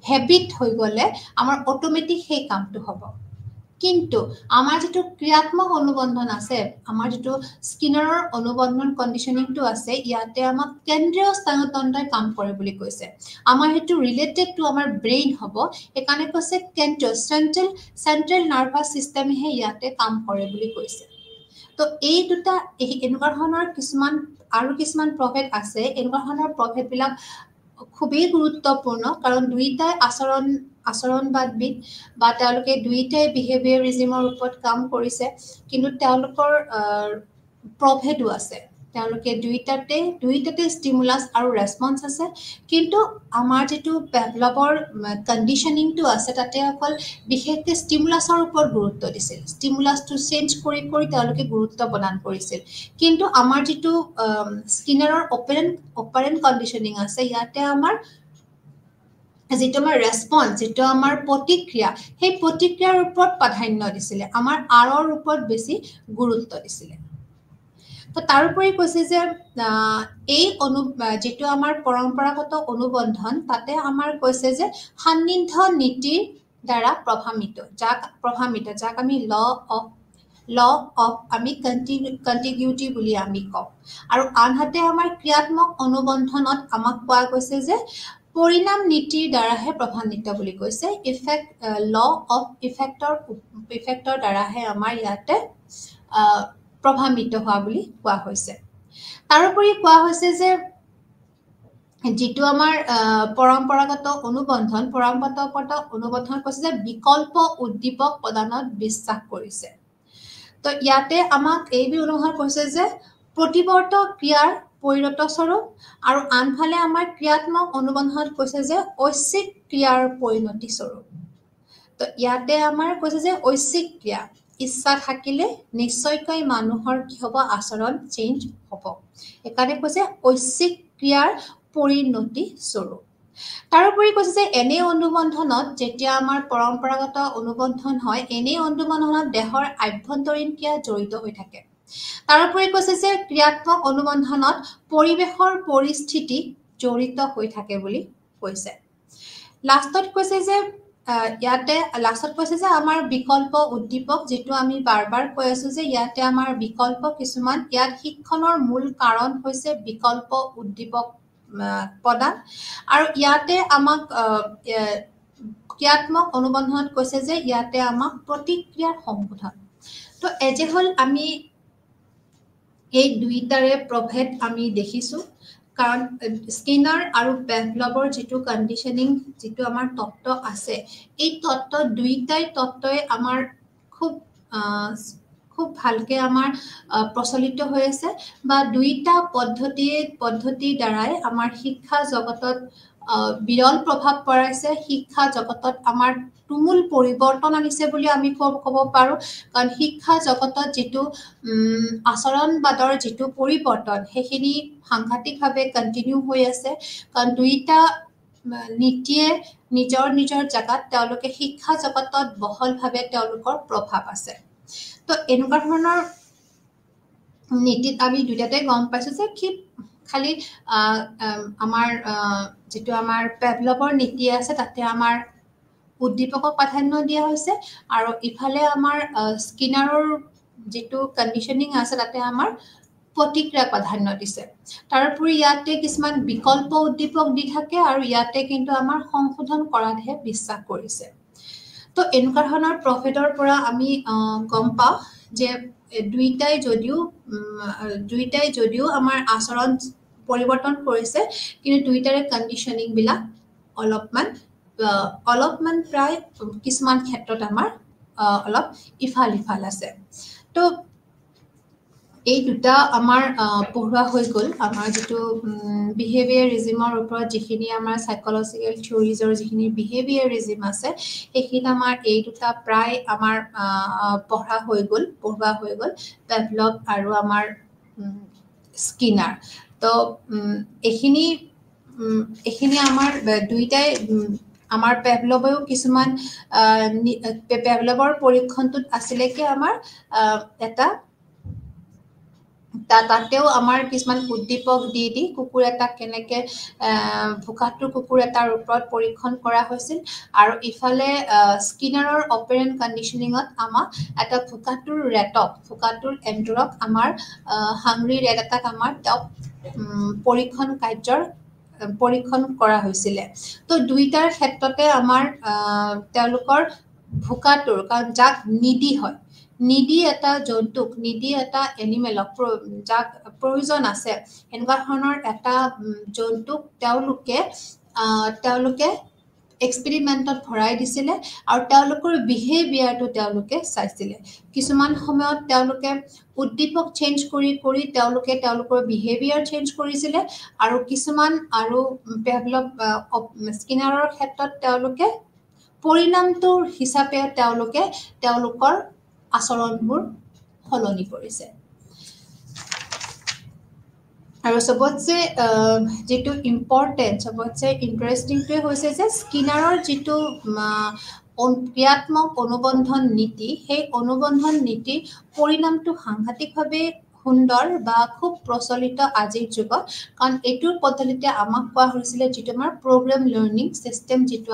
হেবিট হৈ গলে আমাৰ অটোমেটিক সেই কামটো হ'ব কিন্তু আমাৰ যেটো ক্ৰিয়াত্মক অনুবন্ধন আছে আমাৰ যেটো স্কিনাৰৰ অনুবন্ধন কন্ডিশনিংটো আছে ইয়াতে আমাক কেন্দ্ৰীয় স্নায়ুতন্ত্ৰই কাম কৰে বুলি কৈছে আমাৰ হেতু ৰিলেটেড টু আমাৰ ব্ৰেইন হ'ব একানে কৈছে চেন্ট্ৰেল নাৰ্ভাছ সিস্টেম হে ইয়াতে কাম কৰে বুলি কৈছে তো এই দুটা এনেকুৱা ধৰণৰ কিছুমান প্ৰভেদ আছে এনেকুৱা ধৰণৰ প্ৰভেদবিলাক খুবেই গুৰুত্বপূৰ্ণ কাৰণ দুইটাই আচৰণবাদবিদ বা তেওঁলোকে দুইটাই বিহেভিয়ৰিজমৰ ওপৰত কাম কৰিছে কিন্তু তেওঁলোকৰ প্ৰভেদও আছে তেওঁলোকে দুইটাতে ষ্টিমুলাছ আৰু ৰেছপন্স আছে কিন্তু আমাৰ যেটো পেভলভৰ কণ্ডিশ্যনিংটো আছে তাতে অকল বিশেষকৈ ষ্টিমুলাছৰ ওপৰত গুৰুত্ব দিছিল ষ্টিমুলাছটো চেঞ্জ কৰি তেওঁলোকে গুৰুত্ব প্ৰদান কৰিছিল কিন্তু আমাৰ যেটো স্কিনাৰৰ অপাৰেণ্ট কণ্ডিশ্যনিং আছে ইয়াতে আমাৰ যেটো আমাৰ ৰেছপন্স যেটো আমাৰ প্ৰতিক্ৰিয়া সেই প্ৰতিক্ৰিয়াৰ ওপৰত প্ৰাধান্য দিছিলে আমাৰ আৰৰ ওপৰত বেছি গুৰুত্ব দিছিলে তো তাৰোপৰি কৈছে যে এই যেটো আমাৰ পৰম্পৰাগত অনুবন্ধন তাতে আমাৰ কৈছে যে সান্নিধ্য নীতিৰ দ্বাৰা প্ৰভাৱিত যাক আমি ল অফ আমি কণ্টিগিউটি বুলি আমি কওঁ আৰু আনহাতে আমাৰ ক্ৰিয়াত্মক অনুবন্ধনত আমাক কোৱা গৈছে যে পৰিণাম নীতিৰ দ্বাৰাহে প্ৰভাৱিত বুলি কৈছে ল অফ ইফেক্টৰ দ্বাৰাহে আমাৰ ইয়াতে প্ৰভাৱিত হোৱা বুলি কোৱা হৈছে তাৰোপৰি কোৱা হৈছে যে যেটো আমাৰ পৰম্পৰাগত অনুবন্ধন কৈছে যে বিকল্প উদ্দীপক প্ৰদানত বিশ্বাস কৰিছে তো ইয়াতে আমাক এইবি অনুসৰণ কৰিছে যে প্ৰতিবৰ্ত ক্ৰিয়াৰ পৰিণত স্বৰূপ আৰু আনফালে আমাৰ ক্ৰিয়াত্মক অনুবন্ধনত কৈছে যে ঐচ্ছিক ক্ৰিয়াৰ পৰিণতি স্বৰূপ তো ইয়াতে আমাৰ কৈছে যে ঐচ্ছিক ক্ৰিয়া ইচ্ছা থাকিলে নিশ্চয়কৈ মানুহৰ কি হ'ব আচৰণ চেঞ্জ হ'ব একাৰণে কৈছে ঐচ্ছিক ক্ৰিয়াৰ পৰিণতি স্বৰূপ তাৰোপৰি কৈছে যে এনে অনুবন্ধনত যেতিয়া আমাৰ পৰম্পৰাগত অনুবন্ধন হয় এনে অনুবন্ধনত দেহৰ আভ্যন্তৰীণ ক্ৰিয়া জড়িত হৈ থাকে তাৰোপৰি কৈছে যে ক্ৰিয়াত্মক অনুবন্ধনত পৰিৱেশৰ পৰিস্থিতি জড়িত হৈ থাকে বুলি কৈছে লাষ্টত কৈছে যে আমাৰ বিকল্প উদ্দীপক যেটো আমি বাৰবাৰ কৈ আছো যে ইয়াতে আমাৰ বিকল্প কিছুমান ইয়াত শিক্ষণৰ মূল কাৰণ হৈছে বিকল্প উদ্দীপক প্ৰদান আৰু ইয়াতে আমাক ক্ৰিয়াত্মক অনুবন্ধনত কৈছে যে ইয়াতে আমাক প্ৰতিক্ৰিয়াৰ সম্বোধন তো এজেহল আমি এই দুইটাৰে প্ৰভেদ আমি দেখিছো কাৰণ স্কিনাৰ আৰু পেভলভৰ যেটো কণ্ডিশ্যনিং যেটো আমাৰ তত্ত্ব আছে এই তত্ত্ব দুইটাই তত্ত্বই আমাৰ খুব ভালকে আমাৰ প্ৰচলিত হৈ আছে বা দুইটা পদ্ধতিৰ দ্বাৰাই আমাৰ শিক্ষা জগতত বিৰল প্ৰভাৱ পৰাইছে শিক্ষা জগতত আমাৰ তুমুল পৰিৱৰ্তন আনিছে বুলি আমি ক'ব পাৰো কাৰণ শিক্ষা জগতত যেটো আচৰণবাদৰ যেটো পৰিৱৰ্তন সেইখিনি সাংঘাতিকভাৱে কন্টিনিউ হৈ আছে কাৰণ দুইটা নীতিয়ে নিজৰ জাগাত তেওঁলোকে শিক্ষা জগতত বহলভাৱে তেওঁলোকৰ প্ৰভাৱ আছে তো এনেকুৱা ধৰণৰ নীতিত আমি দুইটাতে গম পাইছো যে কি খালি আমাৰ যেটো আমাৰ পেভলভৰ নীতি আছে তাতে আমাৰ উদ্দীপকক প্ৰাধান্য দিয়া হৈছে আৰু ইফালে আমাৰ স্কিনাৰৰ যেটো কণ্ডিশ্যনিং আছে তাতে আমাৰ প্ৰতিক্ৰিয়া প্ৰাধান্য দিছে তাৰোপৰি ইয়াতে কিছুমান বিকল্প উদ্দীপক দি থাকে আৰু ইয়াতে কিন্তু আমাৰ সংশোধন কৰাতহে বিশ্বাস কৰিছে তো এনেকুৱা ধৰণৰ প্ৰভেদৰ পৰা আমি গম পাওঁ যে দুইটাই যদিও আমাৰ আচৰণ পৰিৱৰ্তন কৰিছে কিন্তু দুইটাৰে কণ্ডিশ্যনিং বিলাক অলপমান প্ৰায় কিছুমান ক্ষেত্ৰত আমাৰ অলপ ইফাল আছে তো এই দুটা আমাৰ পঢ়ুৱা হৈ গ'ল আমাৰ যেটো বিহেভিয়াৰিজমৰ ওপৰত যিখিনি আমাৰ সাইকোলজিক্যাল থিওৰিজৰ যিখিনি বিহেভিয়াৰিজম আছে সেইখিনি আমাৰ এই দুটা প্ৰায় আমাৰ পঢ়ুৱা হৈ গ'ল পেভলভ আৰু আমাৰ স্কিনাৰ তো এইখিনি আমাৰ দুইটাই আমাৰ পেভলভেও কিছুমান পেভলভৰ পৰীক্ষণটোত আছিলে কি আমাৰ এটা তাতেও আমাৰ কিছুমান উদ্দীপক দি কুকুৰ এটা কেনেকে ভোকাতুৰ কুকুৰ এটাৰ ওপৰত পৰীক্ষণ কৰা হৈছিল আৰু ইফালে স্কিনাৰৰ অপাৰেণ্ট কণ্ডিশ্যনিঙত আমাক এটা ভোকাতুৰ এণ্ডৰক আমাৰ হাংৰি ৰেট এটাক আমাৰ পৰীক্ষণ কৰা হৈছিলে তো দুইটাৰ ক্ষেত্ৰতে আমাৰ তেওঁলোকৰ ভোকাতুৰ কাৰণ যাক নিডি এটা জন্তুক নিডি এটা এনিমেলক যাক প্ৰয়োজন আছে এনেকুৱা ধৰণৰ এটা জন্তুক তেওঁলোকে এক্সপেৰিমেণ্টত ভৰাই দিছিলে আৰু তেওঁলোকৰ বিহেভিয়াৰটো তেওঁলোকে চাইছিলে কিছুমান সময়ত তেওঁলোকে উদ্দীপক চেঞ্জ কৰি কৰি তেওঁলোকে তেওঁলোকৰ বিহেভিয়াৰ চেঞ্জ কৰিছিলে আৰু কিছুমান আৰু ডেভেলপ স্কিনাৰৰ ক্ষেত্ৰত তেওঁলোকে পৰিণামটোৰ হিচাপে তেওঁলোকে তেওঁলোকৰ আচৰণবোৰ সলনি কৰিছে আৰু সবতছে যেটো ইম্পৰ্টেন্ট সবতছে ইন্টাৰেষ্টিংটোৱে হৈছে যে স্কিনাৰৰ যেটো ক্ৰিয়াত্মক অনুবন্ধন নীতি সেই অনুবন্ধন নীতি পৰিণামটো সাংঘাতিকভাৱে সুন্দৰ বা খুব প্ৰচলিত আজিৰ যুগত কাৰণ এইটোৰ পদ্ধতিতে আমাক কোৱা হৈছিলে যেটো আমাৰ প্ৰগ্ৰাম লাৰ্নিং সিস্টেম যেটো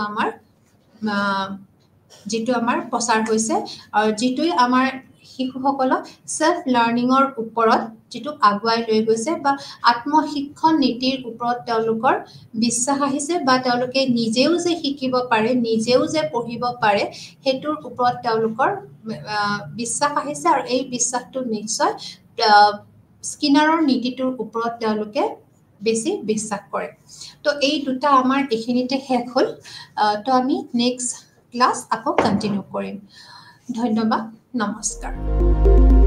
আমাৰ প্ৰচাৰ হৈছে আৰু যেটোই আমাৰ শিশুসকলক সেল্ফ লাৰ্নিঙৰ ওপৰত যেটো আগুৱাই লৈ গৈছে বা আত্মশিক্ষণ নীতিৰ ওপৰত তেওঁলোকৰ বিশ্বাস আহিছে বা তেওঁলোকে নিজেও যে শিকিব পাৰে নিজেও যে পঢ়িব পাৰে হেতুৰ ওপৰত তেওঁলোকৰ বিশ্বাস আহিছে আৰু এই বিশ্বাসটো নিশ্চয় স্কিনাৰৰ নীতিটোৰ ওপৰত তেওঁলোকে বেছি বিশ্বাস কৰে তো এই দুটা আমাৰ এখিনিতে শেষ হ'ল তো আমি নেক্সট ক্লাস আকৌ কন্টিনিউ কৰিম ধন্যবাদ নমস্কাৰ